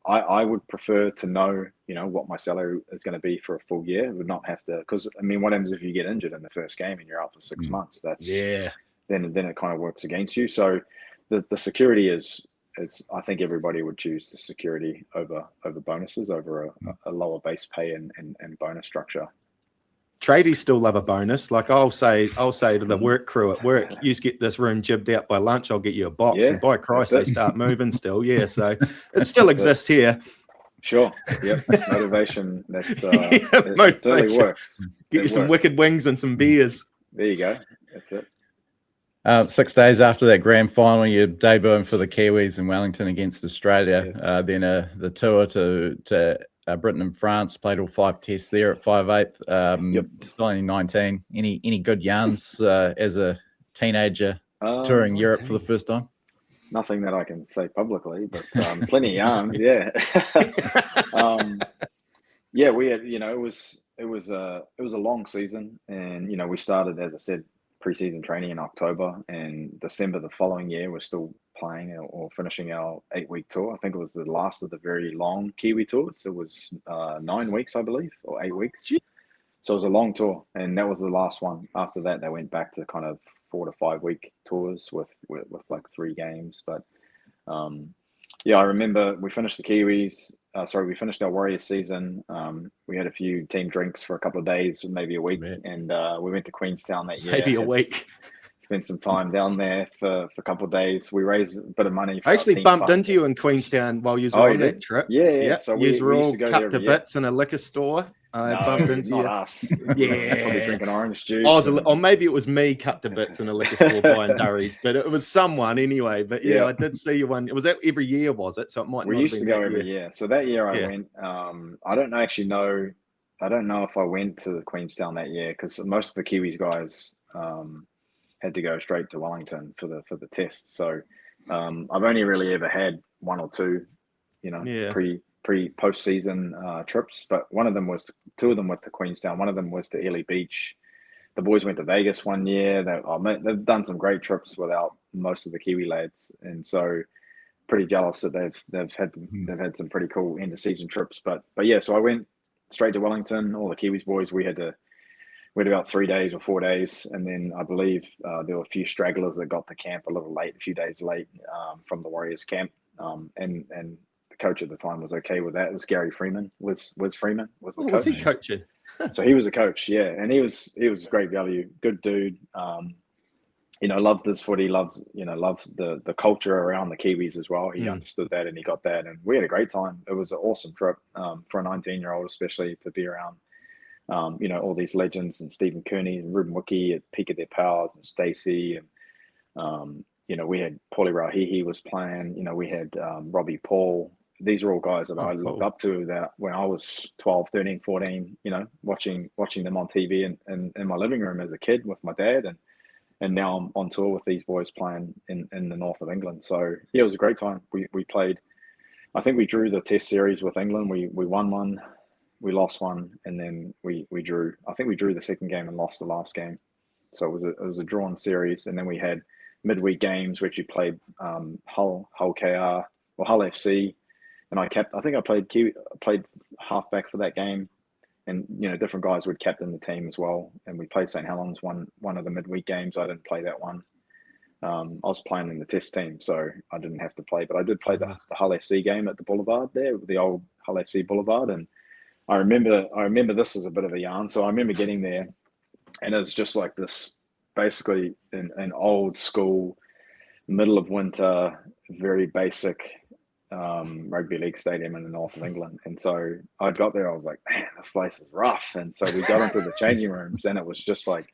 I would prefer to know what my salary is going to be for a full year. Would not have to, because I mean, what happens if you get injured in the first game and you're out for 6 months? Then it kind of works against you. So the security is I think everybody would choose the security over bonuses, over a lower base pay and bonus structure. Tradies still love a bonus. Like I'll say to the work crew at work, you get this room jibbed out by lunch, I'll get you a box. Yeah, and by Christ, they start moving still. Yeah, so it still exists here. Sure. Yep. Motivation. That's Yeah, it certainly works. Get you some wicked wings and some beers. There you go. That's it. 6 days after that grand final, you're debuting for the Kiwis in Wellington against Australia. Yes. Then the tour to Britain and France, played all 5 tests there at 5'8". Yep. Still only 19. Any good yarns as a teenager touring 19. Europe for the first time? Nothing that I can say publicly, but plenty of yarns. Yeah. Yeah, we had, it was a long season, and we started, as I said, preseason training in October, and December the following year we're still playing or finishing our 8-week tour. I think it was the last of the very long Kiwi tours. It was 9 weeks, I believe, or 8 weeks. So it was a long tour, and that was the last one. After that, they went back to kind of 4 to 5 week tours with like 3 games. But yeah, I remember we finished the Kiwis. We finished our Warriors season. We had a few team drinks for a couple of days, maybe a week, and we went to Queenstown that year. Maybe a week. Spent some time down there for a couple of days. We raised a bit of money. I actually bumped into you in Queenstown while you were on that trip. Yeah. So we were all used to go cut there to bits in a liquor store. I bumped into not you. us. Yeah. Probably drinking orange juice. Or maybe it was me cut to bits in a liquor store buying durries, but it was someone anyway. But yeah, I did see you one. Was that every year, was it? So it might. We not used have to been go that every year. So that year I went. I don't actually know. I don't know if I went to the Queenstown that year, because most of the Kiwis guys had to go straight to Wellington for the test. So I've only really ever had 1 or 2, post-season trips. But one of them was 2 of them went to Queenstown. One of them was to Ely Beach. The boys went to Vegas one year. They've done some great trips without most of the Kiwi lads, and so pretty jealous that they've had some pretty cool end of season trips. But yeah, so I went straight to Wellington. All the Kiwis boys, we had about 3 days or 4 days, and then I believe there were a few stragglers that got to camp a little late, a few days late from the Warriors camp, and the coach at the time was okay with that. It was Gary Freeman. Was Freeman was the coach? Was he coaching? So he was a coach, yeah, and he was great value, good dude. Loved his footy, loved the culture around the Kiwis as well. He understood that, and he got that, and we had a great time. It was an awesome trip for a 19-year-old, especially to be around. All these legends, and Stephen Kearney and Ruben Wiki at peak of their powers, and Stacey, and we had Paulie Rauhihi was playing. We had Robbie Paul. These are all guys that I looked up to that when I was 12, 13, 14, watching them on TV and in my living room as a kid with my dad, and now I'm on tour with these boys playing in the north of England. So yeah, it was a great time. We played. I think we drew the test series with England. We won one. We lost one, and then we drew. I think we drew the second game and lost the last game. So it was a drawn series, and then we had midweek games which we played Hull KR or Hull FC, and I think I played halfback for that game, and different guys would captain the team as well. And we played St Helens one of the midweek games. I didn't play that one. I was playing in the test team, so I didn't have to play, but I did play the Hull FC game at the Boulevard there, the old Hull FC Boulevard, and I remember this as a bit of a yarn. So I remember getting there, and it's just like this, basically an old school, middle of winter, very basic rugby league stadium in the north of England. And so I got there, I was like, man, this place is rough. And so we got into the changing rooms, and it was just like,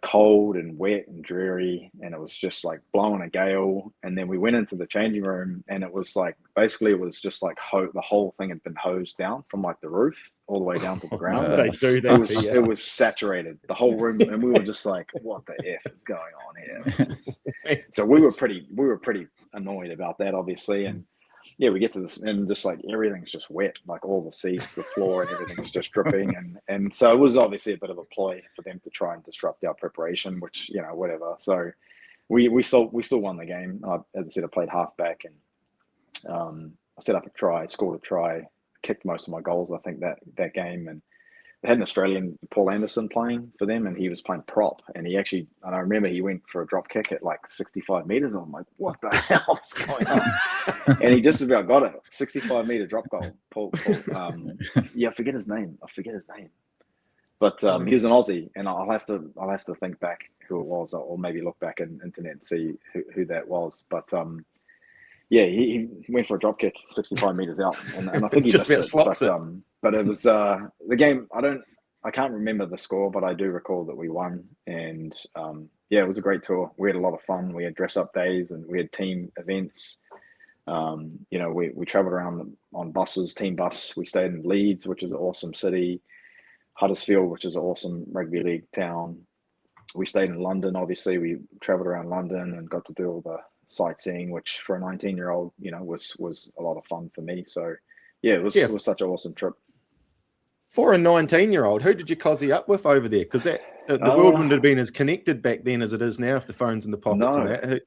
cold and wet and dreary, and it was just like blowing a gale. And then we went into the changing room, and it was like, basically it was just like the whole thing had been hosed down from like the roof all the way down to the ground. They do that. It was saturated, the whole room, and we were just like, what the F is going on here? So we were pretty annoyed about that, obviously. And yeah, we get to this, and just like everything's just wet, like all the seats, the floor, and everything's just dripping. And so it was obviously a bit of a ploy for them to try and disrupt our preparation, which, whatever. So we still won the game. As I said, I played halfback, and I set up a try, scored a try, kicked most of my goals, I think, that game. And had an Australian, Paul Anderson, playing for them, and he was playing prop. And I remember he went for a drop kick at like 65 meters. I'm like, what the hell is going on? And he just about got it. 65-meter drop goal. Paul I forget his name. But he was an Aussie, and I'll have to think back who it was, or maybe look back in internet and see who that was. But he went for a drop kick 65 meters out, and I think he just missed about slots it. But it was the game. I can't remember the score, but I do recall that we won, and it was a great tour. We had a lot of fun. We had dress up days, and we had team events. We traveled around on buses, team bus. We stayed in Leeds, which is an awesome city. Huddersfield, which is an awesome rugby league town. We stayed in London. Obviously, we traveled around London and got to do all the sightseeing, which for a 19-year-old, was a lot of fun for me. So, it was such an awesome trip. For a 19-year-old, who did you cozy up with over there? Because the world wouldn't have been as connected back then as it is now, if the phone's in the pockets and that.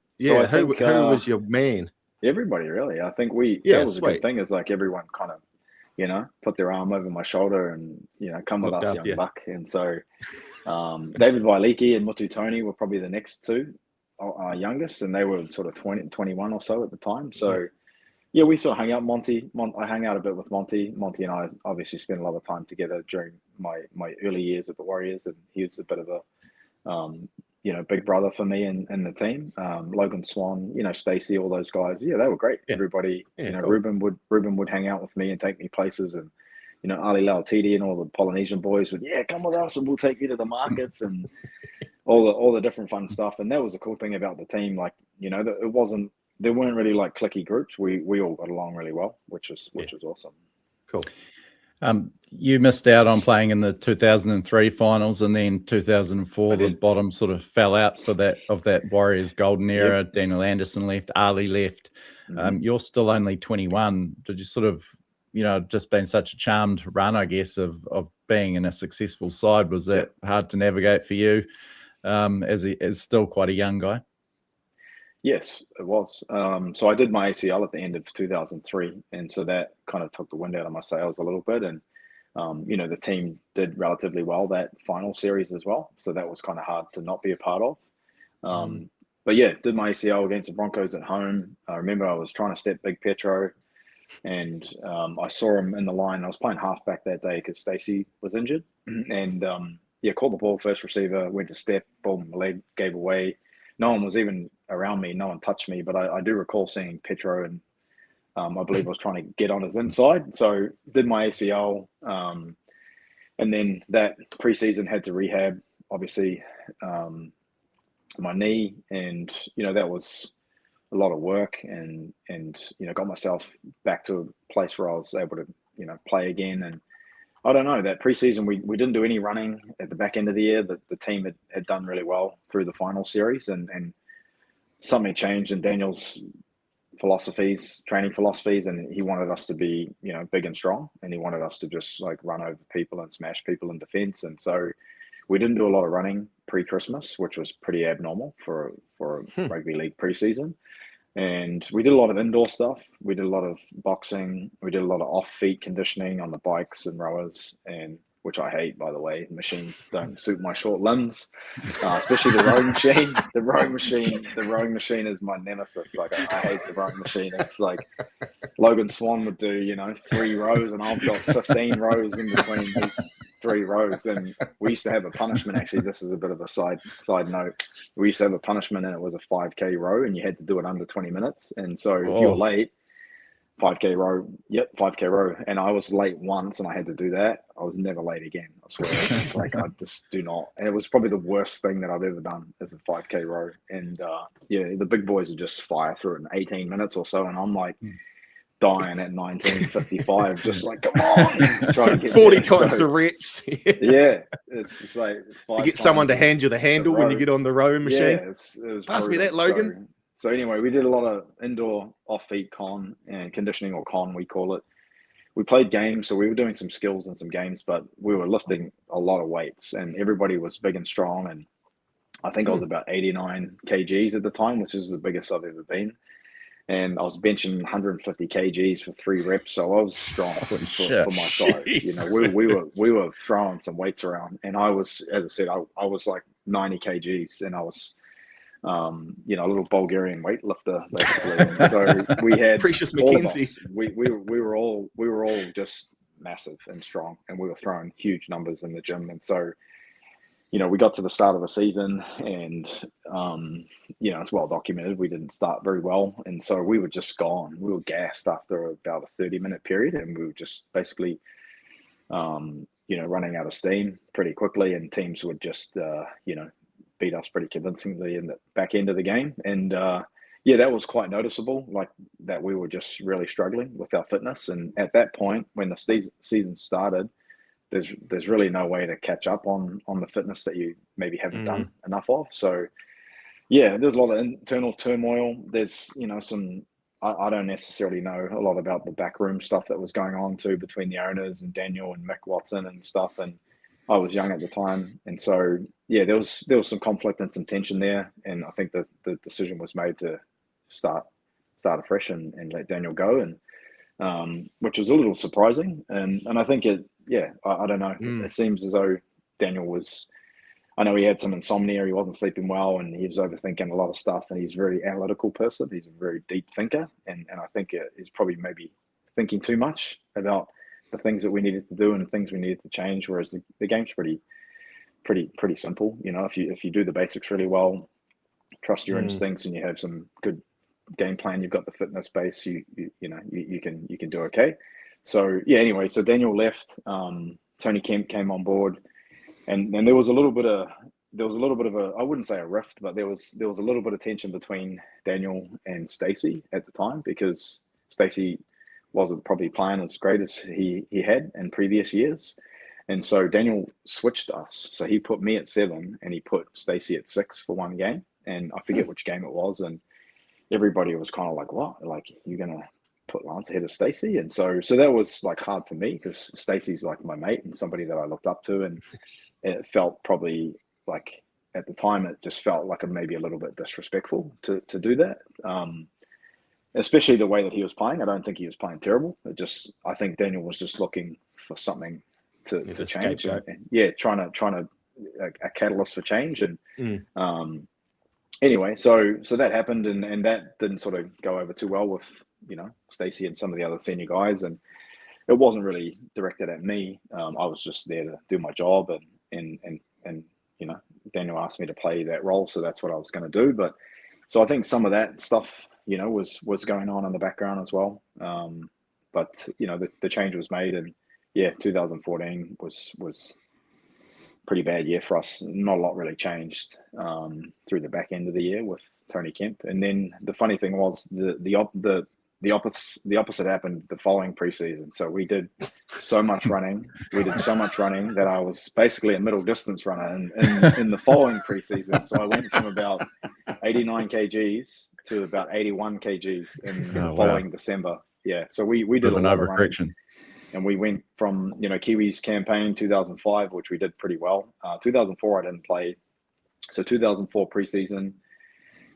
Who was your man? Everybody, really. I think that was a good thing, is like everyone kind of, put their arm over my shoulder and, come with us, young buck. And so David Vailiki and Mutu Tony were probably the next two youngest, and they were sort of 20, 21 or so at the time. So, we sort of hung out. I hung out a bit with Monty. Monty and I obviously spent a lot of time together during my early years at the Warriors, and he was a bit of a, big brother for me and the team. Logan Swan, Stacey, all those guys. Yeah, they were great. Yeah. Everybody, cool. Ruben would hang out with me and take me places, and Ali Lauatiti and all the Polynesian boys would, come with us and we'll take you to the markets and all the different fun stuff. And that was a cool thing about the team. Like, there weren't really like cliquey groups. We all got along really well, which was awesome. Cool. You missed out on playing in the 2003 finals, and then 2004, the bottom sort of fell out of that Warriors golden era. Yep. Daniel Anderson left, Ali left. Mm-hmm. You're still only 21. Did you sort of, just been such a charmed run, I guess, of being in a successful side? Was that hard to navigate for you as still quite a young guy? Yes, it was. So I did my ACL at the end of 2003, and so that kind of took the wind out of my sails a little bit. And the team did relatively well that final series as well, so that was kind of hard to not be a part of. But did my ACL against the Broncos at home. I remember I was trying to step Big Petro, and I saw him in the line. I was playing halfback that day because Stacey was injured, and caught the ball, first receiver, went to step, boom, my leg gave away. No one was even around me. No one touched me, but I do recall seeing Petro, and I believe I was trying to get on his inside. So did my ACL, and then that preseason had to rehab, obviously, my knee, and that was a lot of work, and got myself back to a place where I was able to play again. And I don't know, that preseason, we didn't do any running at the back end of the year. The team had done really well through the final series, and something changed in Daniel's training philosophies, and he wanted us to be, big and strong, and he wanted us to just like run over people and smash people in defense. And so we didn't do a lot of running pre-Christmas, which was pretty abnormal for a rugby league preseason. And we did a lot of indoor stuff. We did a lot of boxing. We did a lot of off-feet conditioning on the bikes and rowers, and which I hate, by the way. Machines don't suit my short limbs, especially the rowing machine. The rowing machine is my nemesis. Like, I hate the rowing machine. It's like Logan Swan would do, 3 rows, and I've got 15 rows in between these 3 rows. And we used to have a punishment. Actually, this is a bit of a side note. We used to have a punishment, and it was a 5K row, and you had to do it under 20 minutes. And so if you were late, 5K row. Yep, 5K row. And I was late once, and I had to do that. I was never late again. I swear. Like, I just do not. And it was probably the worst thing that I've ever done as a 5K row. And the big boys would just fire through it in 18 minutes or so, and I'm like dying at 19:55, just like, come on, trying to get 40 times the reps. It's just like you get someone to hand you the handle when you get on the rowing machine. It was pass me that, Logan. So anyway, we did a lot of indoor off-feet con and conditioning, or con we call it. We played games, so we were doing some skills and some games, but we were lifting a lot of weights, and everybody was big and strong. And I think I was about 89 kgs at the time, which is the biggest I've ever been. and I was benching 150 kgs for 3 reps, so I was strong for my size. You know, we were throwing some weights around, and I was, as I said, I was like 90 kgs, and I was, you know, a little Bulgarian weightlifter basically. So we had Precious all of McKenzie. us. We were all just massive and strong, and we were throwing huge numbers in the gym, and so, you know, we got to the start of the season, and you know, it's well documented. We didn't start very well, and so we were just gone. We were gassed after about a 30-minute period, and we were just basically, you know, running out of steam pretty quickly, and teams would just, you know, beat us pretty convincingly in the back end of the game. And yeah, that was quite noticeable, like that we were just really struggling with our fitness. And at that point, when the season started, there's really no way to catch up on the fitness that you maybe haven't done enough of. So yeah, there's a lot of internal turmoil. There's, you know, I don't necessarily know a lot about the backroom stuff that was going on too between the owners and Daniel and Mick Watson and stuff. And I was young at the time, and so yeah, there was some conflict and some tension there. And I think that the decision was made to start afresh and let Daniel go, and which was a little surprising. And I think I don't know. It seems as though Daniel was. I know he had some insomnia. He wasn't sleeping well, and he was overthinking a lot of stuff. And he's a very analytical person. He's a very deep thinker, and I think he's probably maybe thinking too much about the things that we needed to do and the things we needed to change. Whereas the game's pretty simple. You know, if you do the basics really well, trust your instincts, and you have some good game plan, you've got the fitness base, you can do okay. So yeah, anyway, so Daniel left. Tony Kemp came on board. And there was a little bit of a, I wouldn't say a rift, but there was a little bit of tension between Daniel and Stacey at the time, because Stacey wasn't probably playing as great as he had in previous years. And so Daniel switched us. So he put me at 7 and he put Stacey at 6 for one game. And I forget which game it was. And everybody was kind of like, what? Like, you're going to put Lance ahead of Stacey? And so that was like hard for me, because Stacey's like my mate and somebody that I looked up to. And it felt probably like, at the time, it just felt like maybe a little bit disrespectful to do that. Especially the way that he was playing. I don't think he was playing terrible. I think Daniel was just looking for something to change. And, trying to a catalyst for change. And anyway, so that happened, and that didn't sort of go over too well with, you know, Stacey and some of the other senior guys. And it wasn't really directed at me. I was just there to do my job, and you know, Daniel asked me to play that role, so that's what I was going to do. But so I think some of that stuff, you know, was going on in the background as well. But you know, the change was made, and yeah, 2014 was pretty bad year for us. Not a lot really changed through the back end of the year with Tony Kemp. And then the funny thing was the opposite happened the following preseason. So we did so much running. That I was basically a middle distance runner in the following preseason. So I went from about 89 kgs to about 81 kgs in the following December. Yeah. So we did a lot of running. And we went from, you know, Kiwis campaign 2005, which we did pretty well. 2004, I didn't play. So 2004 preseason,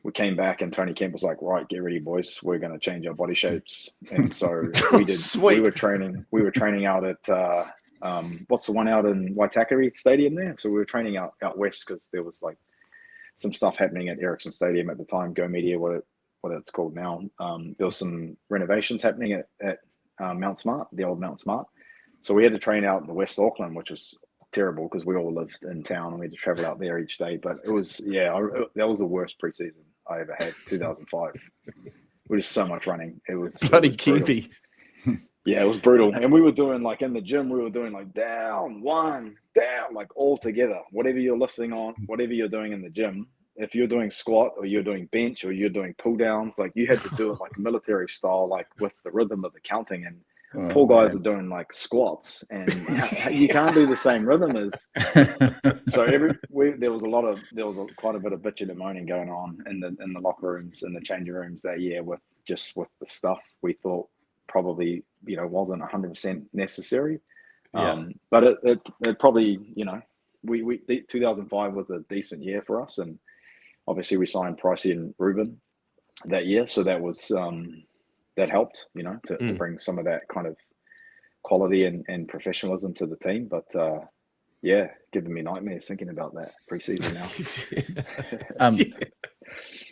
we came back and Tony Kemp was like, right, get ready, boys. We're going to change our body shapes. And so we did. We were training out at, what's the one out in Waikato Stadium there? So we were training out west, because there was like some stuff happening at Ericsson Stadium at the time, Go Media, what it's called now. There was some renovations happening at Mount Smart, the old Mount Smart. So we had to train out in the West Auckland, which was terrible because we all lived in town and we had to travel out there each day. But it was, that was the worst preseason I ever had, 2005. It was so much running. It was bloody Kiwi. Yeah, it was brutal. And we were doing, like, in the gym, we were doing like down, one, down, like all together. Whatever you're lifting on, whatever you're doing in the gym, if you're doing squat or you're doing bench or you're doing pull downs, like you had to do it like military style, like with the rhythm of the counting. And poor guys are doing like squats, and you can't do the same rhythm as. So there was quite a bit of bitching and moaning going on in the locker rooms and the changing rooms that year with the stuff we thought probably, you know, wasn't 100% necessary. But it probably, you know, we 2005 was a decent year for us, and obviously we signed Pricey and Ruben that year. So that was that helped, to bring some of that kind of quality and professionalism to the team. But yeah, giving me nightmares thinking about that preseason now.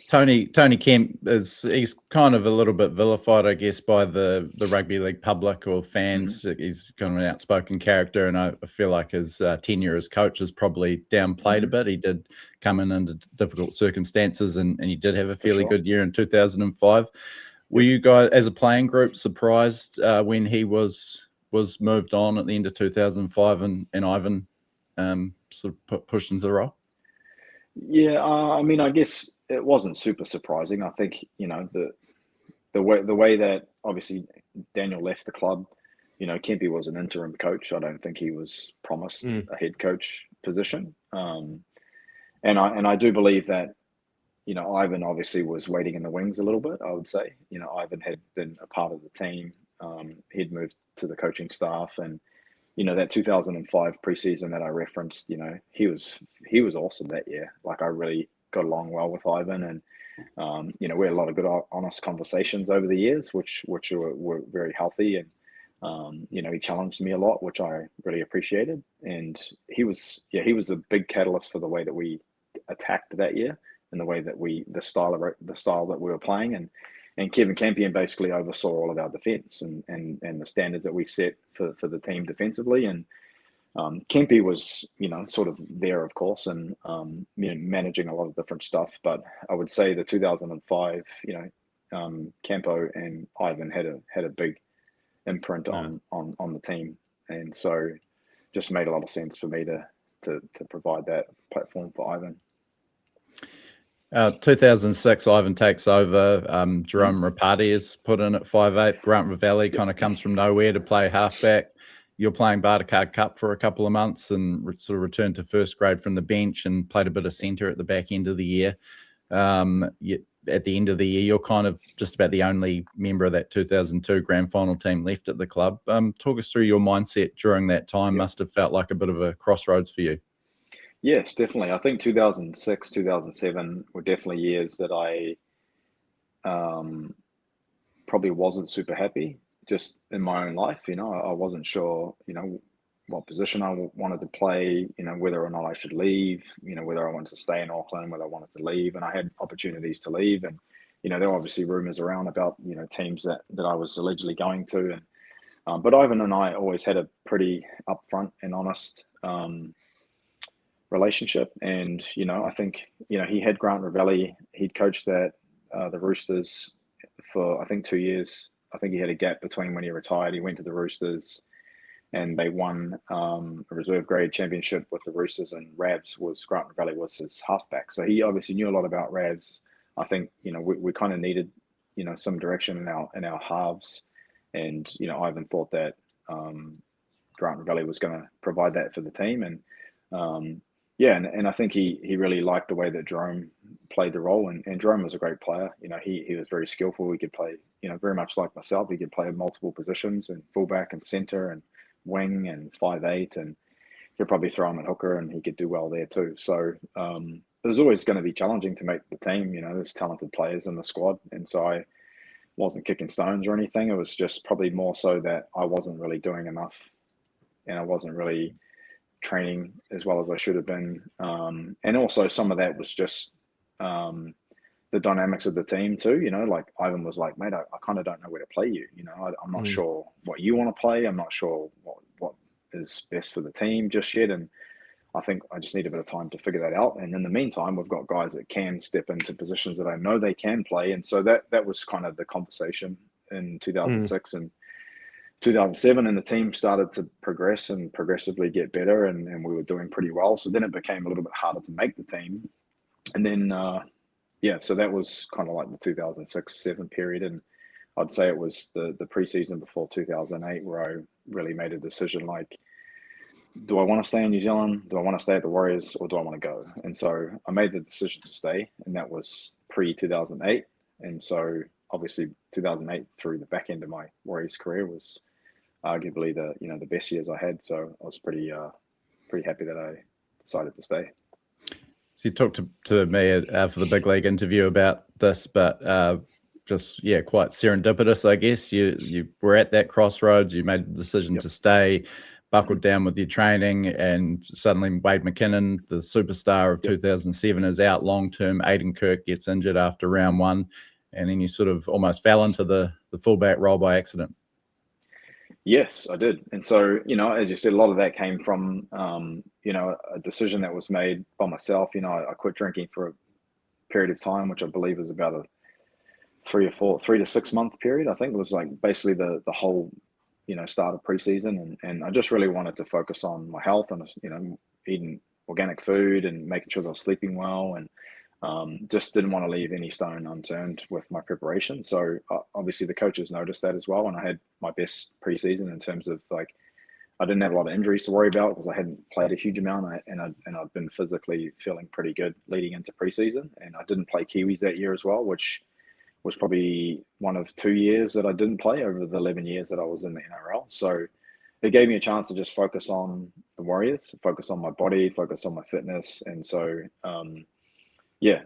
Tony Kemp he's kind of a little bit vilified, I guess, by the rugby league public or fans. He's kind of an outspoken character, and I feel like his tenure as coach is probably downplayed a bit. He did come in under difficult circumstances, and he did have a fairly good year in 2005. Were you guys, as a playing group, surprised when he was moved on at the end of 2005 and Ivan sort of pushed into the role? Yeah, I mean, I guess it wasn't super surprising. I think, the way that obviously Daniel left the club, Kempy was an interim coach. I don't think he was promised a head coach position. And I do believe that, Ivan obviously was waiting in the wings a little bit, I would say. Ivan had been a part of the team. He'd moved to the coaching staff, and that 2005 preseason that I referenced, he was awesome that year. Like, I really got along well with Ivan, and we had a lot of good, honest conversations over the years, which were very healthy. And he challenged me a lot, which I really appreciated. And he was a big catalyst for the way that we attacked that year, and the way that the style that we were playing. And Kevin Campion basically oversaw all of our defence and the standards that we set for the team defensively. And Kempy was, sort of there, of course, and managing a lot of different stuff. But I would say the 2005, Campo and Ivan had a big imprint on the team, and so just made a lot of sense for me to provide that platform for Ivan. 2006, Ivan takes over. Jerome Rapati is put in at 5'8". Grant Ravelli kind of comes from nowhere to play halfback. You're playing Bartercard Cup for a couple of months and sort of returned to first grade from the bench and played a bit of centre at the back end of the year. At the end of the year, you're kind of just about the only member of that 2002 grand final team left at the club. Talk us through your mindset during that time. Must have felt like a bit of a crossroads for you. Yes, definitely. I think 2006, 2007 were definitely years that I probably wasn't super happy just in my own life. I wasn't sure, what position I wanted to play, whether or not I should leave, whether I wanted to stay in Auckland, whether I wanted to leave. And I had opportunities to leave. And, there were obviously rumors around about, teams that I was allegedly going to. And but Ivan and I always had a pretty upfront and honest relationship. And, I think, he had Grant Ravelli. He'd coached the Roosters for, I think, 2 years. I think he had a gap between when he retired. He went to the Roosters and they won a reserve grade championship with the Roosters, and Grant Ravelli was his halfback. So he obviously knew a lot about Ravs. I think, we kind of needed, some direction in our halves. And, Ivan thought that Grant Ravelli was going to provide that for the team. And, and I think he really liked the way that Jerome played the role, and Jerome was a great player. He was very skillful. He could play, very much like myself. He could play in multiple positions, and fullback and centre and wing and 5'8", and you'd probably throw him at hooker and he could do well there too. So it was always going to be challenging to make the team. There's talented players in the squad, and so I wasn't kicking stones or anything. It was just probably more so that I wasn't really doing enough, and I wasn't really training as well as I should have been. And also some of that was just the dynamics of the team too. Like Ivan was like, mate, I kind of don't know where to play you. I'm not sure what you want to play. I'm not sure what is best for the team just yet. And I think I just need a bit of time to figure that out. And in the meantime, we've got guys that can step into positions that I know they can play. And so that was kind of the conversation in 2006 and 2007, and the team started to progress and progressively get better, and we were doing pretty well. So then it became a little bit harder to make the team. And then, so that was kind of like the 2006-07 period. And I'd say it was the preseason before 2008 where I really made a decision like, do I want to stay in New Zealand? Do I want to stay at the Warriors, or do I want to go? And so I made the decision to stay, and that was pre-2008. And so obviously 2008 through the back end of my Warriors career was arguably the best years I had. So I was pretty happy that I decided to stay. So you talked to me for the big league interview about this, but just quite serendipitous, I guess. You were at that crossroads. You made the decision to stay, buckled down with your training, and suddenly Wade McKinnon, the superstar of 2007, is out long term. Aidan Kirk gets injured after round one, and then you sort of almost fell into the fullback role by accident. Yes, I did. And so, as you said, a lot of that came from, a decision that was made by myself. I quit drinking for a period of time, which I believe was about a 3 to 6 month period. I think it was like basically the whole, start of preseason. And I just really wanted to focus on my health and, eating organic food and making sure that I was sleeping well, and just didn't want to leave any stone unturned with my preparation. So obviously the coaches noticed that as well. And I had my best preseason in terms of I didn't have a lot of injuries to worry about because I hadn't played a huge amount, and I'd been physically feeling pretty good leading into preseason. And I didn't play Kiwis that year as well, which was probably one of 2 years that I didn't play over the 11 years that I was in the NRL. So it gave me a chance to just focus on the Warriors, focus on my body, focus on my fitness. And so,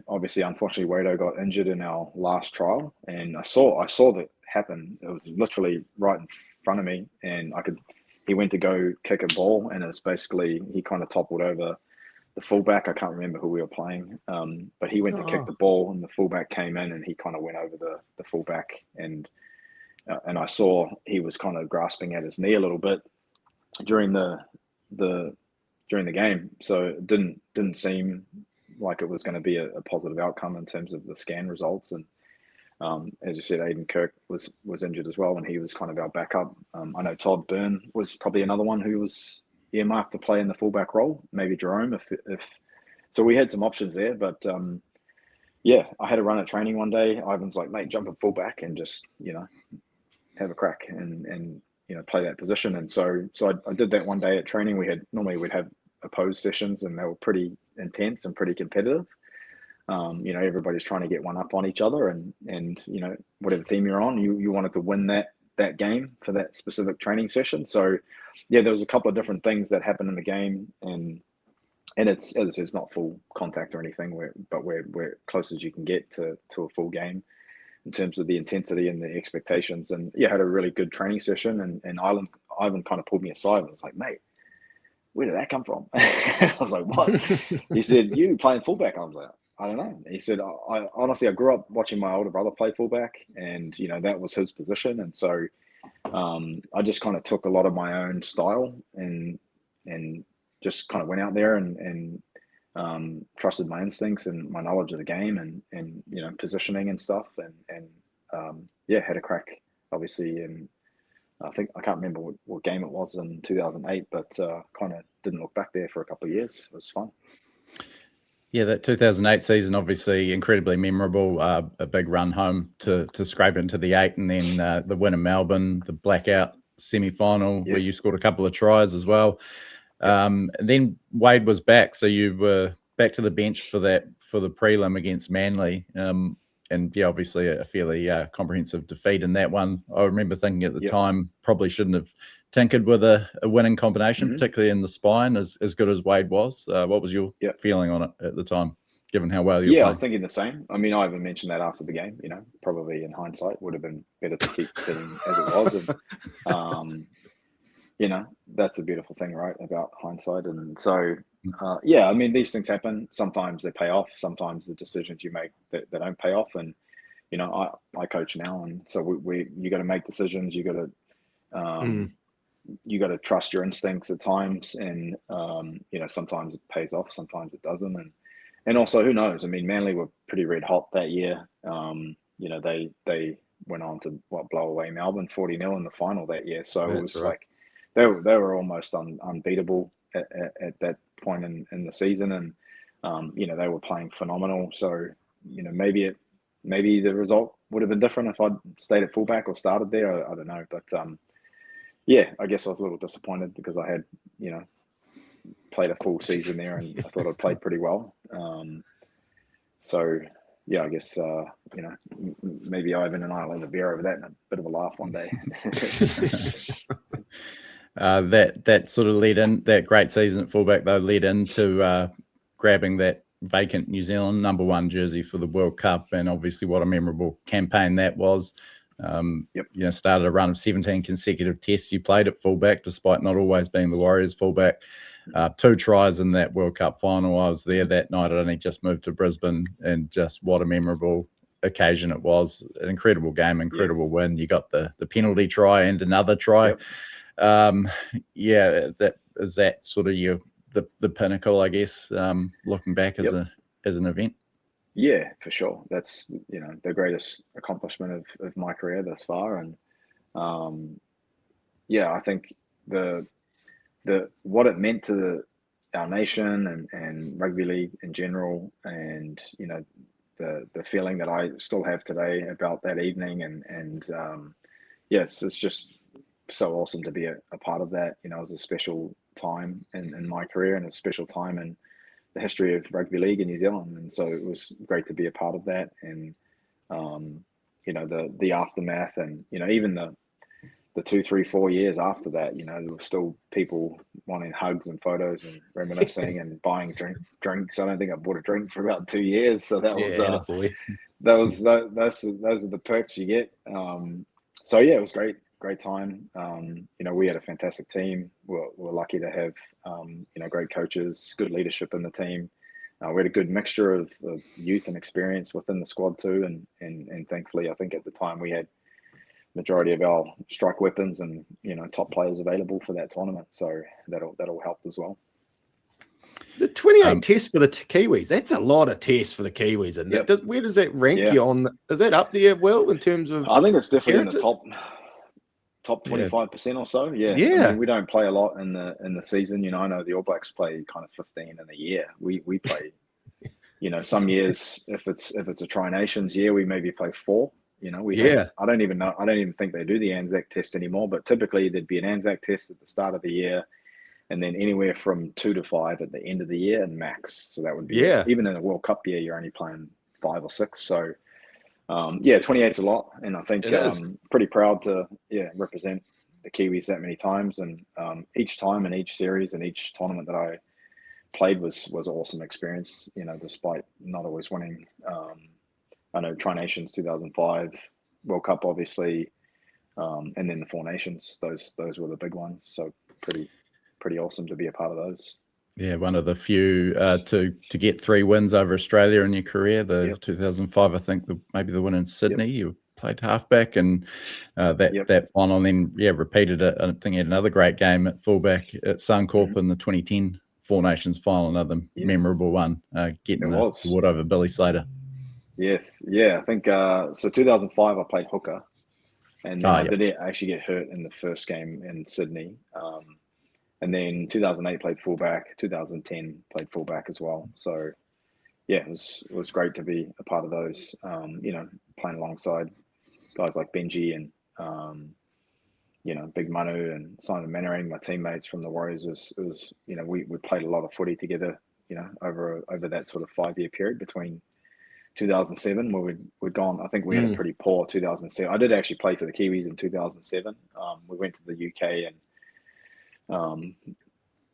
obviously, unfortunately, Waikato got injured in our last trial, and I saw that happen. It was literally right in front of me, and he went to go kick a ball, and it's basically, he kind of toppled over the fullback. I can't remember who we were playing, but he went to kick the ball, and the fullback came in, and he kind of went over the fullback, and I saw he was kind of grasping at his knee a little bit during the game. So it didn't seem like it was going to be a positive outcome in terms of the scan results. And as you said, Aidan Kirk was injured as well, and he was kind of our backup. I know Todd Byrne was probably another one who was earmarked to play in the fullback role, maybe Jerome if so. We had some options there, but I had a run at training one day. Ivan's like, mate, jump at fullback and just have a crack and play that position. And so I did that one day at training. We'd have opposed sessions, and they were pretty intense and pretty competitive. Everybody's trying to get one up on each other, and whatever team you're on, you wanted to win that game for that specific training session. So there was a couple of different things that happened in the game, and it's, as I said, it's not full contact or anything, but we're close as you can get to a full game in terms of the intensity and the expectations. And had a really good training session, and Ivan kind of pulled me aside and was like, mate, where did that come from? I was like, what? He said, you playing fullback? I was like, I don't know. He said, I honestly grew up watching my older brother play fullback, and that was his position. And so I just kind of took a lot of my own style and just kind of went out there and trusted my instincts and my knowledge of the game and positioning and stuff, and had a crack, obviously. And I can't remember what game it was in 2008, but kind of didn't look back there for a couple of years. It was fun. Yeah, that 2008 season, obviously incredibly memorable. A big run home to scrape into the 8, and then the win in Melbourne, the blackout semi-final where you scored a couple of tries as well. And then Wade was back, so you were back to the bench for the prelim against Manly. And obviously a fairly comprehensive defeat in that one. I remember thinking at the time, probably shouldn't have tinkered with a winning combination, particularly in the spine, as good as Wade was. What was your feeling on it at the time, given how well you were playing? I was thinking the same. I mean, I even mentioned that after the game. Probably in hindsight would have been better to keep the team as it was. And that's a beautiful thing, right, about hindsight. And so, I mean, these things happen. Sometimes they pay off. Sometimes the decisions you make that don't pay off. And I coach now, and so you got to make decisions. You got to trust your instincts at times, and sometimes it pays off, sometimes it doesn't. And also, who knows? I mean, Manly were pretty red hot that year. They went on to blow away Melbourne 40-0 in the final that year. So it was like they were almost unbeatable at that point in the season, and they were playing phenomenal. So maybe the result would have been different if I'd stayed at fullback or started there. I don't know, but I guess I was a little disappointed because I had played a full season there, and I thought I'd played pretty well. I guess maybe Ivan and I will have a beer over that and a bit of a laugh one day. That sort of led in, that great season at fullback though led into grabbing that vacant New Zealand #1 jersey for the World Cup, and obviously what a memorable campaign that was. Started a run of 17 consecutive tests. You played at fullback, despite not always being the Warriors fullback. 2 tries in that World Cup final. I was there that night. I'd only just moved to Brisbane, and just what a memorable occasion it was. An incredible game, incredible win. You got the penalty try and another try. That is that sort of the pinnacle, I guess, looking back as an event. Yeah, for sure. That's the greatest accomplishment of my career thus far, and I think the what it meant to our nation and rugby league in general, and the feeling that I still have today about that evening, and it's just so awesome to be a part of that. It was a special time in my career, and a special time in the history of rugby league in New Zealand, and so it was great to be a part of that. And the aftermath, and even the 2, 3, 4 years after that, there were still people wanting hugs and photos and reminiscing and buying drinks. I don't think I bought a drink for about 2 years, so that was those are the perks you get. It was great time. We had a fantastic team. We're lucky to have great coaches, good leadership in the team. We had a good mixture of youth and experience within the squad too, and thankfully, I think at the time we had majority of our strike weapons and top players available for that tournament, so that'll help as well. The 28 tests for the Kiwis, that's a lot of tests for the Kiwis, isn't it? Where does that rank you on? Is that up there, Will, in terms of? I think it's definitely in the top 25% or so. I mean, we don't play a lot in the season. I know the All Blacks play kind of 15 in a year. We play some years, if it's a Tri-Nations year, we maybe play 4. I don't even think they do the Anzac test anymore, but typically there'd be an Anzac test at the start of the year, and then anywhere from 2 to 5 at the end of the year, and max. So that would be even in a World Cup year, you're only playing 5 or 6. So 28's a lot, and I think pretty proud to represent the Kiwis that many times, and each time in each series and each tournament that I played was an awesome experience. Despite not always winning. I know Tri-Nations 2005, World Cup obviously, and then the 4 Nations. Those were the big ones. So pretty awesome to be a part of those. Yeah, one of the few to get 3 wins over Australia in your career. The 2005, I think, maybe the win in Sydney. You played halfback, and that final, and then repeated it. I think he had another great game at fullback at Suncorp in the 2010 4 Nations final. Another memorable one, getting the award over Billy Slater. Yes, I think so. 2005, I played hooker, and then I did actually get hurt in the first game in Sydney. And then 2008 played fullback. 2010 played fullback as well. So it was great to be a part of those. Playing alongside guys like Benji and Big Manu and Simon Mannering, my teammates from the Warriors. It was we played a lot of footy together. Over that sort of 5-year period between 2007, where we'd gone. I think we had a pretty poor 2007. I did actually play for the Kiwis in 2007. We went to the UK, and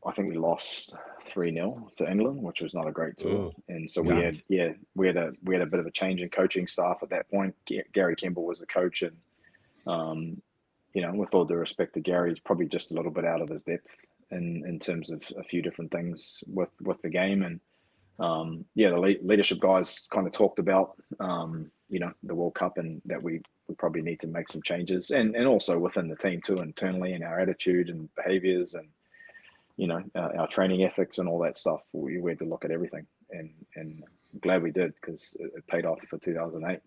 I think we lost 3-0 to England, which was not a great tour. And so we had a bit of a change in coaching staff at that point. Gary Kemble was the coach, and with all due respect to Gary, he's probably just a little bit out of his depth in terms of a few different things with the game. And the leadership guys kind of talked about the World Cup, and that we probably need to make some changes, and also within the team too, internally, in our attitude and behaviors, and our training ethics and all that stuff. We had to look at everything, and I'm glad we did, because it paid off for 2008.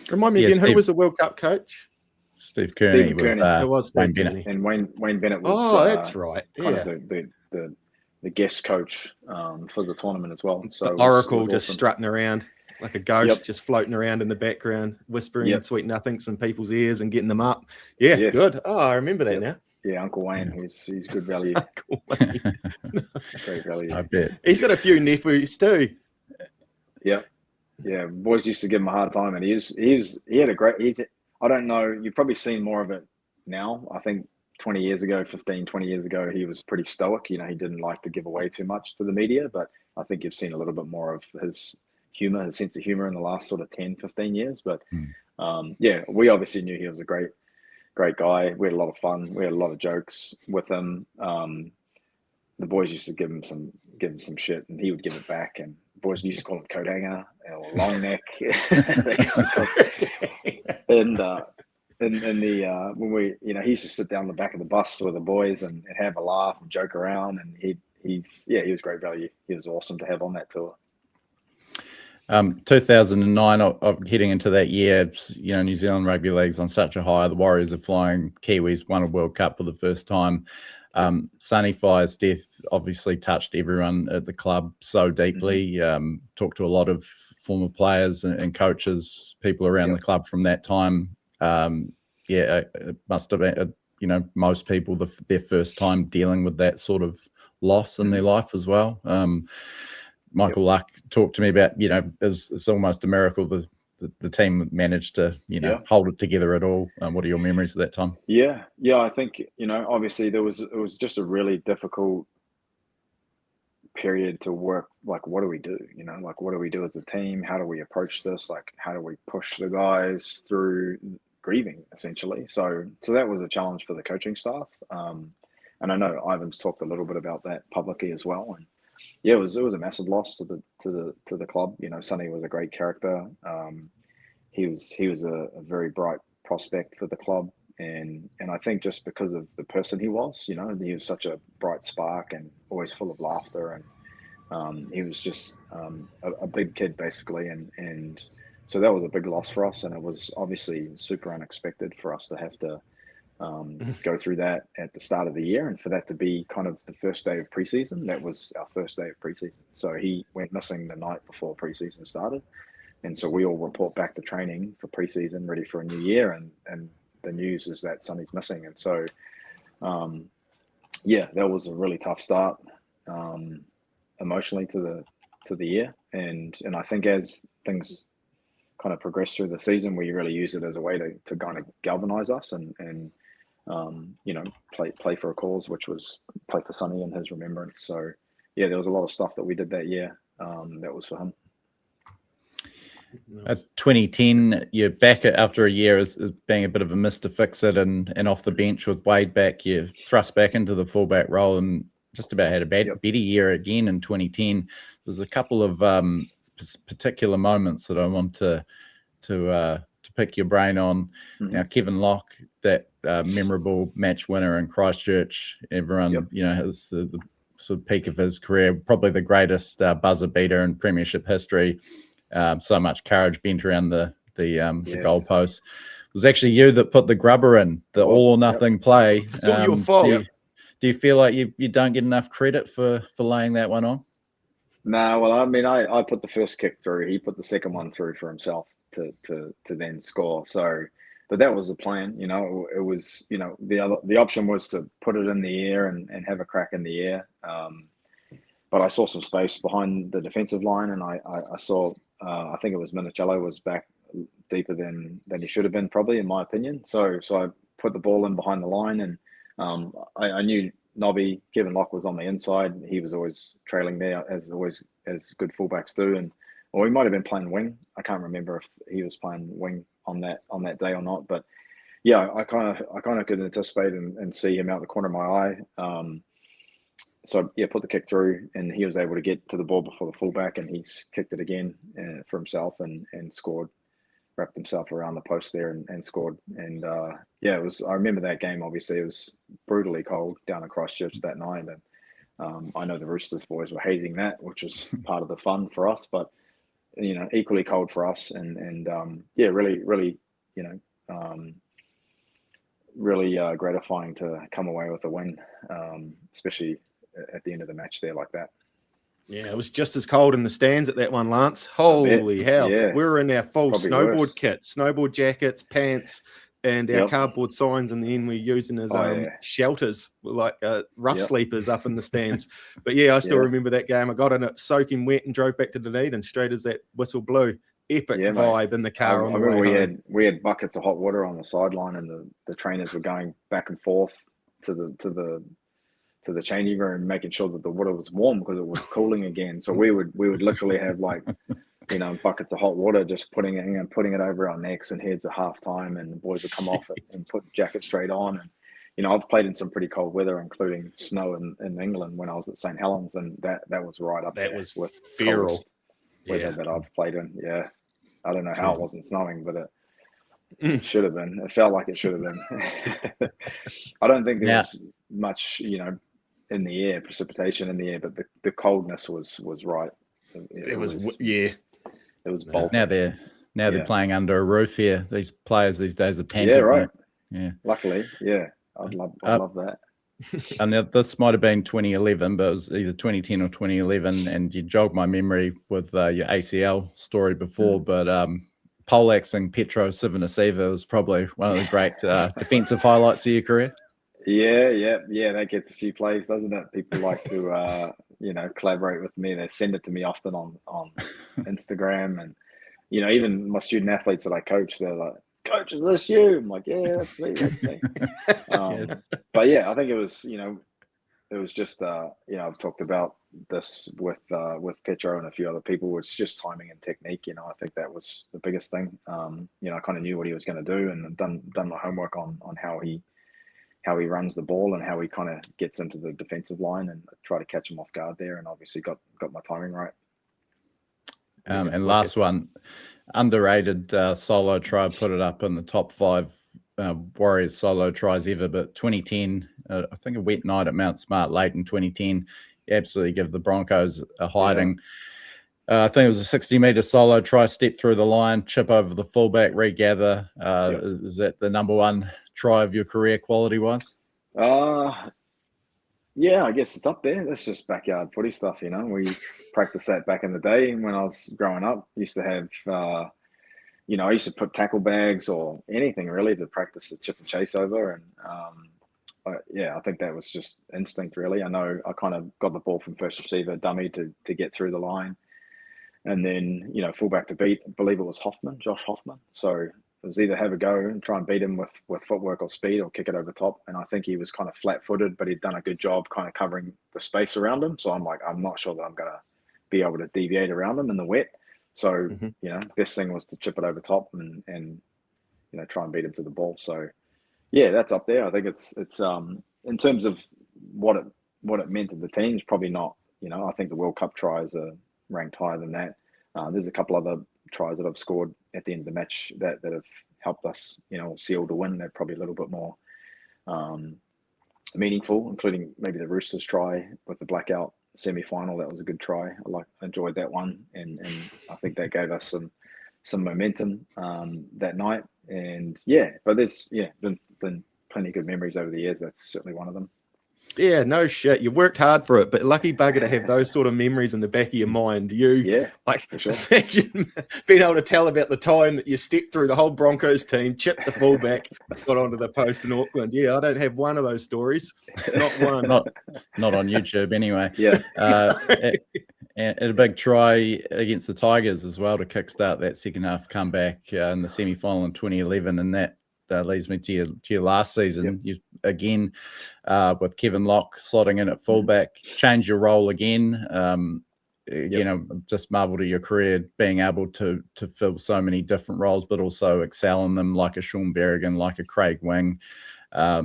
Remind me again, who was the World Cup coach? Steve Kearney. It was Wayne Bennett. And Wayne Bennett was that's right. Kind of the guest coach for the tournament as well. So Oracle just strutting around like a ghost, just floating around in the background, whispering sweet nothings in people's ears and getting them up. Good. Oh, I remember that now. Yeah, Uncle Wayne, he's good value. Uncle Wayne. Great value. I bet. He's got a few nephews too. Yeah. Boys used to give him a hard time, and he had a great. I don't know. You've probably seen more of it now. I think 15, 20 years ago, he was pretty stoic. He didn't like to give away too much to the media, but I think you've seen a little bit more of his humor, his sense of humor in the last sort of 10, 15 years. But yeah, we obviously knew he was a great guy. We had a lot of fun. We had a lot of jokes with him. The boys used to give him some shit, and he would give it back. And boys used to call him coat hanger or long neck. And when we, he used to sit down the back of the bus with the boys and have a laugh and joke around. And he was great value. He was awesome to have on that tour. 2009, heading into that year, New Zealand Rugby League's on such a high. The Warriors are flying. Kiwis won a World Cup for the first time. Sonny Fire's death obviously touched everyone at the club so deeply. Talked to a lot of former players and coaches, people around the club from that time. It must have been, most people their first time dealing with that sort of loss in their life as well. Michael Luck talked to me about, it's almost a miracle the team managed to, hold it together at all. What are your memories of that time? Yeah. I think, obviously it was just a really difficult period to work. Like, what do we do? Like, what do we do as a team? How do we approach this? Like, how do we push the guys through grieving, essentially? So that was a challenge for the coaching staff. And I know Ivan's talked a little bit about that publicly as well. And yeah, it was a massive loss to the club. Sonny was a great character. He was a very bright prospect for the club, and I think just because of the person he was, he was such a bright spark and always full of laughter, and he was just a big kid basically, and so that was a big loss for us, and it was obviously super unexpected for us to have to go through that at the start of the year, and for that to be kind of the first day of preseason. That was our first day of preseason. So he went missing the night before preseason started, and so we all report back to training for preseason, ready for a new year, and the news is that Sonny's missing. And so that was a really tough start emotionally to the year, and I think as things kind of progressed through the season, we really used it as a way to kind of galvanize us and play for a cause, which was play for Sonny and his remembrance. So yeah, there was a lot of stuff that we did that year that was for him. 2010, you're back after a year as being a bit of a Mr. Fix-It and off the bench with Wade back. You thrust back into the fullback role and just about had a better year again in 2010. There's a couple of particular moments that I want to pick your brain on. Now, Kevin Locke, that memorable match winner in Christchurch. Everyone, it's the sort of peak of his career, probably the greatest buzzer beater in Premiership history. So much courage bent around the goalpost. It was actually you that put the grubber in, the all or nothing play. It's not your fault. Do you feel like you don't get enough credit for laying that one on? No, well, I mean, I put the first kick through. He put the second one through for himself to then score. So, but that was the plan. It was, the option was to put it in the air and have a crack in the air. But I saw some space behind the defensive line, and I saw, I think it was Minicello was back deeper than he should have been, probably, in my opinion. So I put the ball in behind the line, and I knew Nobby, Kevin Locke was on the inside. He was always trailing there, as good fullbacks do, or he might have been playing wing. I can't remember if he was playing wing on that day or not. But yeah, I kind of could anticipate and see him out the corner of my eye. So yeah, put the kick through, and he was able to get to the ball before the fullback, and he's kicked it again for himself and scored, wrapped himself around the post there and scored. And it was. I remember that game. Obviously, it was brutally cold down in Christchurch that night, and I know the Roosters boys were hating that, which was part of the fun for us, but equally cold for us. And really, really gratifying to come away with a win, especially at the end of the match there like that. Yeah, it was just as cold in the stands at that one, Lance. Holy hell. Yeah. We were in our full Probably snowboard worse. kit, snowboard jackets, pants, and our cardboard signs, and then we're using as shelters, like rough sleepers up in the stands. But yeah, I still remember that game. I got in it soaking wet and drove back to Dunedin straight as that whistle blew. Epic vibe in the car on the way home. We had buckets of hot water on the sideline, and the trainers were going back and forth to the changing room, making sure that the water was warm because it was cooling again. So we would literally have like, buckets of hot water, just putting it over our necks and heads at halftime, and the boys would come off it and put jackets straight on. And I've played in some pretty cold weather, including snow in England when I was at St Helens, and that was right up there. That was with feral weather that I've played in. Yeah, I don't know how it wasn't snowing, but it should have been. It felt like it should have been. I don't think there was much, in the air, precipitation in the air, but the coldness was right. It was bolting. Now they're playing under a roof here. These players these days are pampered. Yeah, right. Yeah. Luckily, I'd love that. And this might have been 2011, but it was either 2010 or 2011. And you jogged my memory with your ACL story before, but poleaxing Petro Civoniceva was probably one of the great defensive highlights of your career. Yeah. That gets a few plays, doesn't it? People like to, collaborate with me. They send it to me often on Instagram, and even my student athletes that I coach, they're like, "Coach, is this you?" I'm like, "Yeah, that's me." But yeah, I think it was just I've talked about this with Petro and a few other people. It's just timing and technique. I think that was the biggest thing. I kind of knew what he was going to do, and done my homework on how he runs the ball and how he kind of gets into the defensive line, and try to catch him off guard there, and obviously got my timing right. And last one, underrated solo try, put it up in the top 5 Warriors solo tries ever. But 2010, I think a wet night at Mount Smart late in 2010, absolutely give the Broncos a hiding. I think it was a 60-meter solo try, step through the line, chip over the fullback, regather. Is that the number 1 try of your career quality-wise? Yeah, I guess it's up there. That's just backyard footy stuff, We practiced that back in the day when I was growing up. Used to have, I used to put tackle bags or anything really to practice the chip and chase over. And I think that was just instinct, really. I know I kind of got the ball from first receiver, dummy to get through the line. And then, fullback to beat, I believe it was Josh Hoffman. So it was either have a go and try and beat him with footwork or speed, or kick it over top. And I think he was kind of flat-footed, but he'd done a good job kind of covering the space around him. So I'm like, I'm not sure that I'm going to be able to deviate around him in the wet. So, best thing was to chip it over top and try and beat him to the ball. So, yeah, that's up there. I think it's in terms of what it meant to the team, it's probably not, I think the World Cup tries are ranked higher than that. There's a couple other tries that I've scored at the end of the match that have helped us, seal the win. They're probably a little bit more meaningful, including maybe the Roosters try with the blackout semi-final. That was a good try. I enjoyed that one, and I think that gave us some momentum that night. And but there's been plenty of good memories over the years. That's certainly one of them. Yeah, no shit. You worked hard for it, but lucky bugger to have those sort of memories in the back of your mind. For sure. Imagine being able to tell about the time that you stepped through the whole Broncos team, chipped the fullback, got onto the post in Auckland. Yeah, I don't have one of those stories. Not one. not on YouTube anyway. Yeah. And a big try against the Tigers as well to kickstart that second half comeback in the semi-final in 2011, and that leads me to your last season. You again with Kevin Locke slotting in at fullback, change your role again. Just marveled at your career, being able to fill so many different roles, but also excel in them, like a Sean Berrigan, like a Craig Wing. I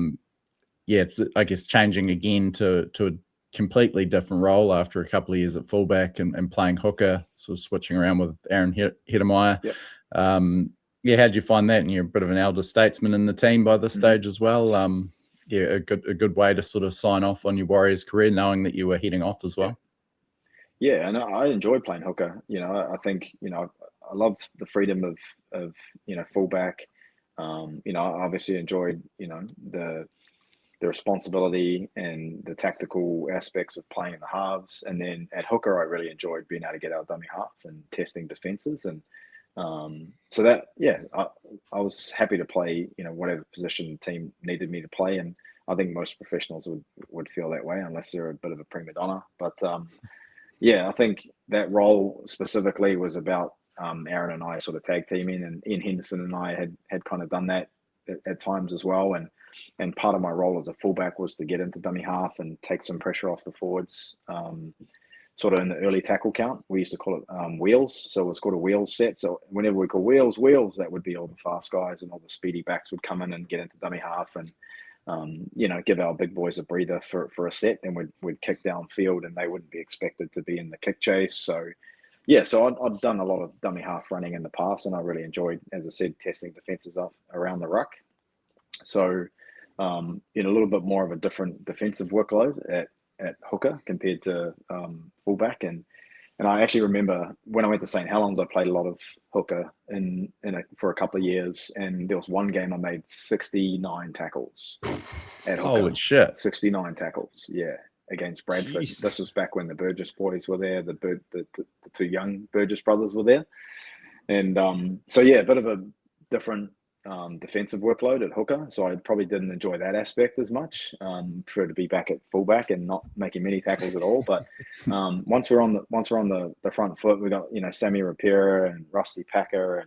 guess changing again to a completely different role after a couple of years at fullback and playing hooker, sort of switching around with Aaron Hedemeyer. How'd you find that? And you're a bit of an elder statesman in the team by this stage as well. A good way to sort of sign off on your Warriors career, knowing that you were heading off as well. Yeah, and I enjoyed playing hooker. I think I loved the freedom of fullback. I obviously enjoyed the responsibility and the tactical aspects of playing in the halves, and then at hooker I really enjoyed being able to get out dummy half and testing defenses. And so that, I was happy to play, whatever position the team needed me to play. And I think most professionals would feel that way, unless they're a bit of a prima donna. But I think that role specifically was about Aaron and I sort of tag teaming, and Ian Henderson and I had kind of done that at times as well. And And part of my role as a fullback was to get into dummy half and take some pressure off the forwards. Sort of in the early tackle count, we used to call it wheels. So it was called a wheels set. So whenever we call wheels, that would be all the fast guys and all the speedy backs would come in and get into dummy half and, give our big boys a breather for a set. Then we'd kick downfield and they wouldn't be expected to be in the kick chase. So, yeah, so I'd done a lot of dummy half running in the past and I really enjoyed, as I said, testing defenses up around the ruck. So, a little bit more of a different defensive workload at hooker compared to fullback. And I actually remember when I went to St Helens, I played a lot of hooker for a couple of years. And there was one game I made 69 tackles at hooker. Holy shit. 69 tackles, yeah, against Bradford. Jesus. This was back when the Burgess boys were there, the two young Burgess brothers were there. And so, yeah, a bit of a different defensive workload at hooker, so I probably didn't enjoy that aspect as much. Prefer to be back at fullback and not making many tackles at all. But once we're on the front foot, we got Sammy Rapira and Rusty Packer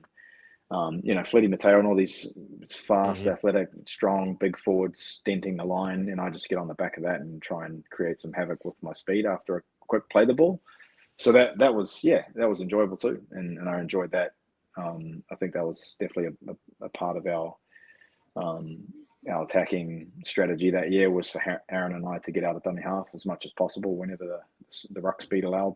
and Fletty Mateo and all these fast, athletic, strong, big forwards denting the line, and I just get on the back of that and try and create some havoc with my speed after a quick play the ball. So that was enjoyable too, and I enjoyed that. I think that was definitely a part of our attacking strategy that year was for Aaron and I to get out of dummy half as much as possible whenever the ruck speed allowed.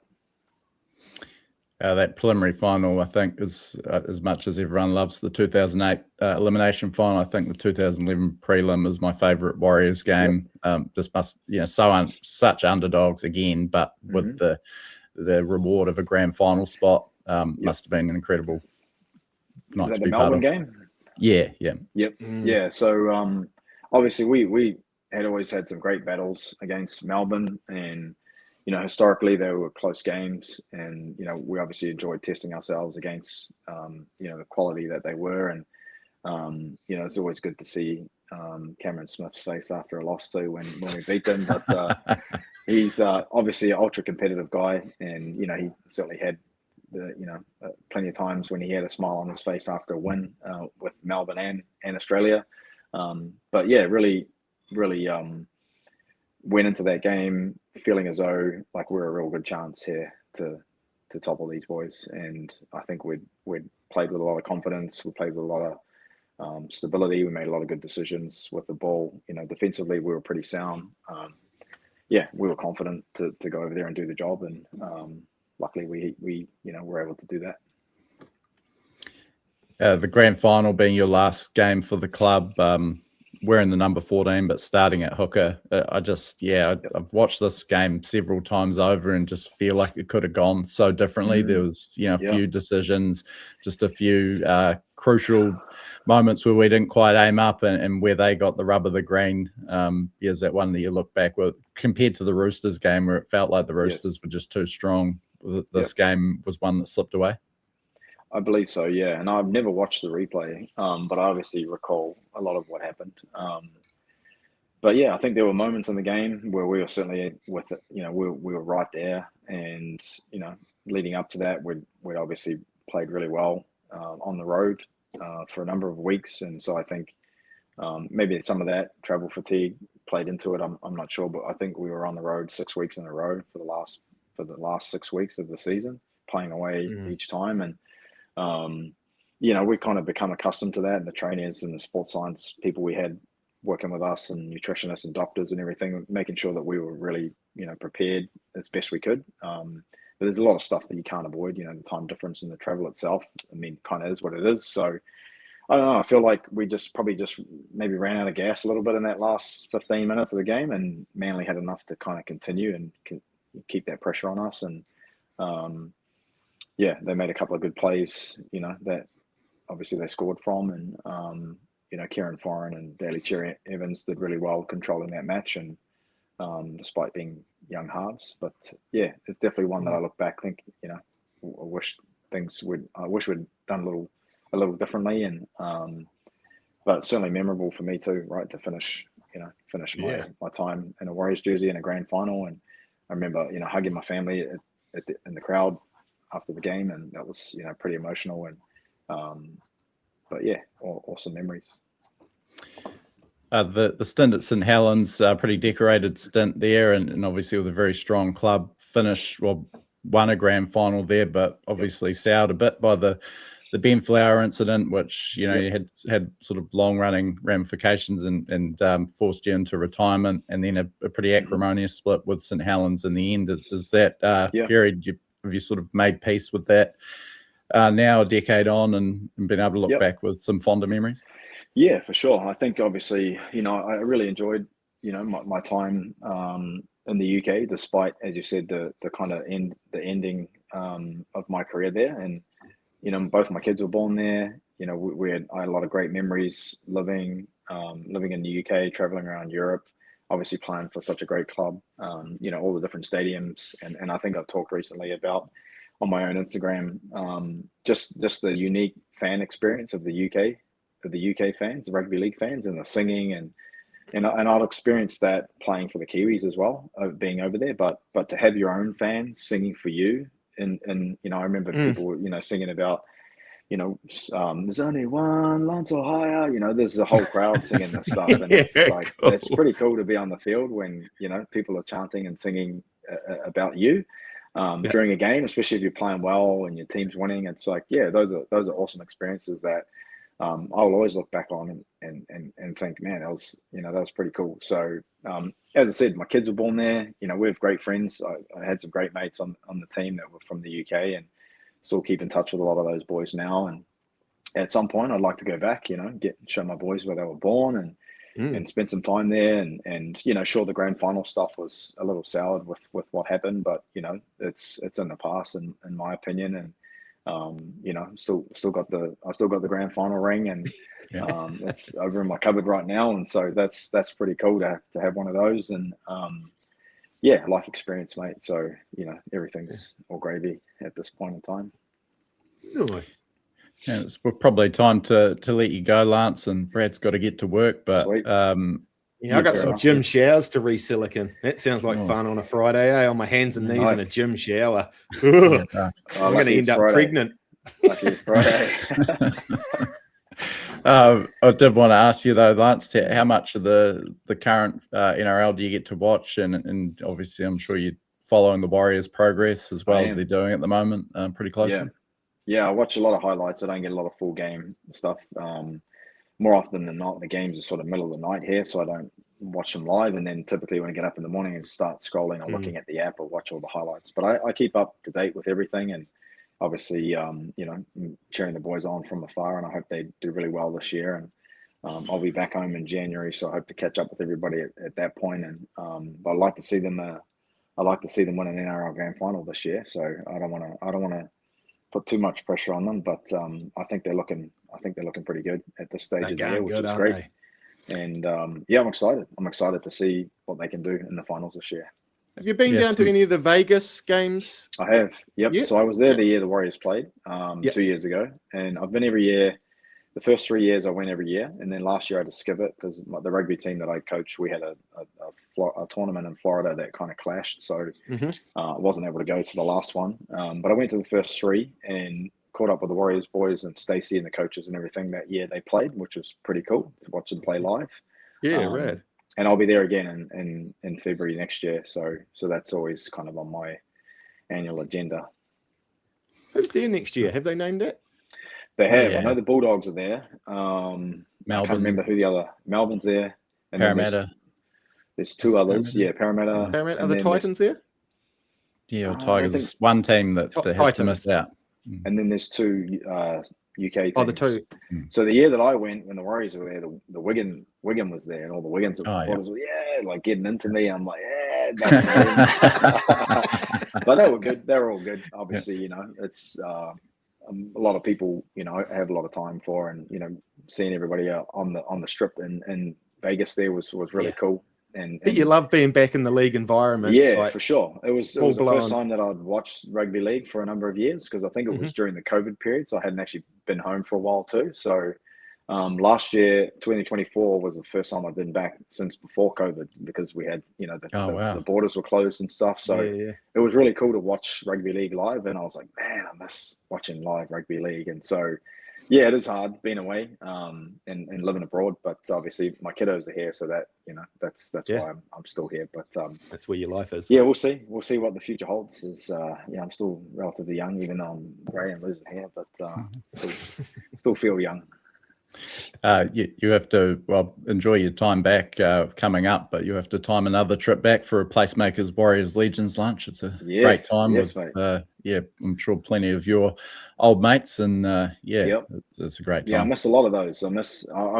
That preliminary final, I think, is as much as everyone loves the 2008 elimination final. I think the 2011 prelim is my favourite Warriors game. Yep. This must, such underdogs again, but with the reward of a grand final spot, must have been an incredible night to be part of. Melbourne game? Yeah. Yep. Yeah. So obviously we had always had some great battles against Melbourne, and historically they were close games, and we obviously enjoyed testing ourselves against the quality that they were, and it's always good to see Cameron Smith's face after a loss too when we beat them. But he's obviously an ultra competitive guy, and he certainly had plenty of times when he had a smile on his face after a win with Melbourne and Australia. But yeah, really went into that game feeling as though like we're a real good chance here to topple these boys. And I think we'd played with a lot of confidence. We played with a lot of stability. We made a lot of good decisions with the ball. Defensively, we were pretty sound. We were confident to go over there and do the job. And luckily, we were able to do that. The grand final being your last game for the club, wearing the number 14, but starting at hooker. I've watched this game several times over and just feel like it could have gone so differently. There was, a few decisions, just a few crucial moments where we didn't quite aim up and where they got the rub of the green. Is that one that you look back with compared to the Roosters game where it felt like the Roosters were just too strong? This game was one that slipped away. I believe so, yeah. And I've never watched the replay, but I obviously recall a lot of what happened. But yeah, I think there were moments in the game where we were certainly with it. We were right there, and leading up to that, we'd obviously played really well on the road for a number of weeks, and so I think maybe some of that travel fatigue played into it. I'm not sure, but I think we were on the road 6 weeks in a row for the last 6 weeks of the season, playing away each time. And we kind of become accustomed to that, and the trainers and the sports science people we had working with us and nutritionists and doctors and everything, making sure that we were really, prepared as best we could. But there's a lot of stuff that you can't avoid, the time difference and the travel itself. Kind of is what it is. So I don't know. I feel like we probably maybe ran out of gas a little bit in that last 15 minutes of the game, and Manly had enough to kind of continue and keep that pressure on us. And, they made a couple of good plays, that obviously they scored from. And, Kieran Foran and Daly Cherry Evans did really well controlling that match, and despite being young halves. But, yeah, it's definitely one that I look back, think, I wish we'd done a little differently. And but certainly memorable for me too, right, to finish my time in a Warriors jersey in a grand final. And I remember, hugging my family in the crowd after the game, and that was pretty emotional. And but yeah, awesome memories. The stint at St Helens, pretty decorated stint there, and obviously with a very strong club finish. Well, won a grand final there, but obviously soured a bit by the Ben Flower incident, which you had sort of long running ramifications and forced you into retirement, and then a pretty acrimonious split with St Helens in the end. Is that period? Have you sort of made peace with that now, a decade on, and been able to look back with some fonder memories? Yeah, for sure. I think obviously, I really enjoyed, my time in the UK, despite, as you said, the kind of ending of my career there. And, both my kids were born there. I had a lot of great memories living in the UK, traveling around Europe, obviously playing for such a great club, all the different stadiums. And I think I've talked recently about on my own Instagram, just the unique fan experience of the UK fans, the rugby league fans, and the singing and I'll experience that playing for the Kiwis as well, being over there. But to have your own fans singing for you, and I remember people singing about there's only one Lance Hohaia, there's a whole crowd singing this stuff, and it's like cool. It's pretty cool to be on the field when people are chanting and singing about you. During a game, especially if you're playing well and your team's winning. It's like, those are awesome experiences that I'll always look back on and think, man, that was pretty cool. So as I said, my kids were born there. We have great friends. I had some great mates on the team that were from the UK, and still keep in touch with a lot of those boys now. And at some point, I'd like to go back, show my boys where they were born and spend some time there. And sure, the grand final stuff was a little soured with what happened, but it's in the past, in my opinion. And still got the grand final ring, and it's over in my cupboard right now. And so that's pretty cool to have one of those. And life experience, mate. So everything's all gravy at this point in time. Nice. Yeah, it's probably time to let you go, Lance, and Brad's got to get to work. But I got some gym showers to re-silicon. That sounds like fun on a Friday, on my hands and knees in a gym shower. I'm going to end up pregnant. Lucky it's Friday. I did want to ask you though, Lance, how much of the current NRL do you get to watch? And obviously, I'm sure you're following the Warriors' progress as well as they're doing at the moment pretty closely. Yeah, I watch a lot of highlights. I don't get a lot of full game stuff. More often than not, the games are sort of middle of the night here, so I don't watch them live. And then typically when I get up in the morning and start scrolling or looking at the app, or watch all the highlights. But I keep up to date with everything, and obviously, cheering the boys on from afar, and I hope they do really well this year. And I'll be back home in January, so I hope to catch up with everybody at that point. And but I'd like to see them. Win an NRL grand final this year. So I don't want to put too much pressure on them, but I think they're looking pretty good at this stage of the year, which is great. And I'm excited. I'm excited to see what they can do in the finals this year. Have you been down to any of the Vegas games? I have. Yep. So I was there the year the Warriors played 2 years ago, and I've been every year. The first 3 years I went every year, and then last year I had to skip it because the rugby team that I coached, we had a tournament in Florida that kind of clashed, so I wasn't able to go to the last one. But I went to the first three and caught up with the Warriors boys and Stacey and the coaches and everything that year they played, which was pretty cool to watch them play live. Yeah, rad. And I'll be there again in February next year, so that's always kind of on my annual agenda. Who's there next year? Have they named it? They have. I know the Bulldogs are there. Melbourne. I can't remember who the other. Melbourne's there. And Parramatta. There's two others. Yeah, Parramatta. Parramatta. Are the Titans there? Yeah, Tigers is one team that has to miss out. And then there's two UK teams. Oh, the two. So the year that I went, when the Warriors were there, the Wigan was there, and all the Wigan supporters were like getting into me. I'm like, but they were good. They were all good. Obviously, it's a lot of people, have a lot of time for, and seeing everybody out on the strip in Vegas there was really cool. And you love being back in the league environment. Yeah, for sure. It was the first time that I'd watched rugby league for a number of years, because I think it was during the COVID period, so I hadn't actually been home for a while too. So last year, 2024, was the first time I've been back since before COVID, because we had, the borders were closed and stuff. So it was really cool to watch rugby league live, and I was like, man, I miss watching live rugby league. And so Yeah, it is hard being away and living abroad, but obviously my kiddos are here, so that that's Yeah. why I'm still here. But That's where your life is. yeah, we'll see. We'll see what the future holds. Is I'm still relatively young, even though I'm grey and losing hair, but still feel young. You have to enjoy your time back coming up, but you have to time another trip back for a PlaceMakers Warriors Legends lunch. It's a great time with I'm sure plenty of your old mates, and it's a great time. Yeah, I miss a lot of those. I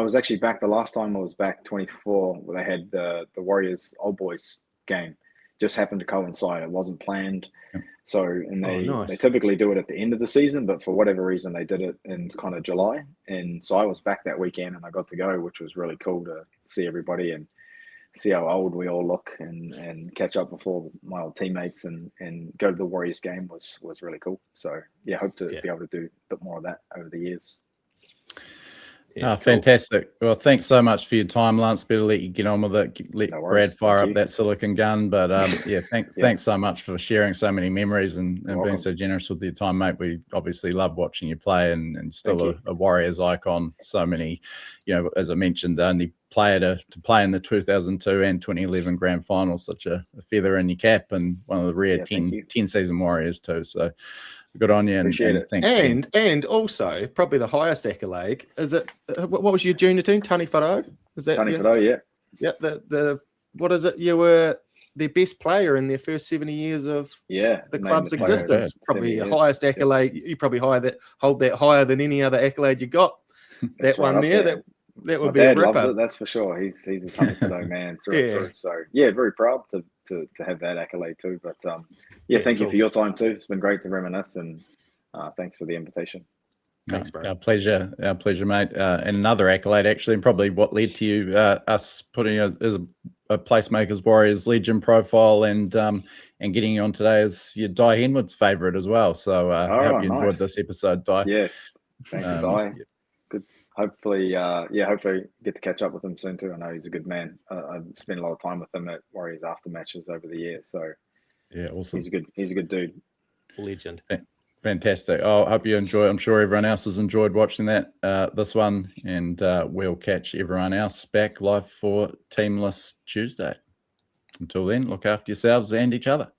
was actually back the last time I was back 24, where they had the Warriors Old Boys game. Just happened to coincide. It wasn't planned. So, and they typically do it at the end of the season, but for whatever reason, they did it in kind of July. And so I was back that weekend and I got to go, which was really cool to see everybody and see how old we all look and catch up before my old teammates and go to the Warriors game was really cool. So, yeah, hope to be able to do a bit more of that over the years. Yeah, fantastic. Well, thanks so much for your time, Lance. Better let you get on with it. Let Brad fire up that silicon gun. But thanks so much for sharing so many memories and being so generous with your time, mate. We obviously love watching you play and still a Warriors icon. So many, as I mentioned, the only player to play in the 2002 and 2011 grand finals, such a feather in your cap, and one of the rare 10 season Warriors too. So good on you. Appreciate it. Thanks. And also, probably the highest accolade is it. What was your junior team? Tani Wharo? Is that Tani Wharo? Yeah. Yeah. The what is it? You were their best player in their first 70 years of the club's existence. Probably the highest accolade. You probably hold that higher than any other accolade you got. That one there. That would be a ripper. Loves it, that's for sure. He's a Tani Wharo man through and through. So yeah, very proud to have that accolade too. But thank you for your time too. It's been great to reminisce, and thanks for the invitation. Thanks, bro. Our pleasure, mate. And another accolade, actually, and probably what led to you us putting as a PlaceMakers Warriors Legion profile and getting you on today is your Di Henwood's favourite as well. So I hope you enjoyed this episode, Di. Yeah, thanks, Di. Good. Hopefully get to catch up with him soon too. I know he's a good man. I've spent a lot of time with him at Warriors after matches over the years. So yeah, awesome. He's a good dude. Legend. Fantastic. I hope you enjoy. I'm sure everyone else has enjoyed watching that this one, and we'll catch everyone else back live for Teamless Tuesday. Until then, look after yourselves and each other.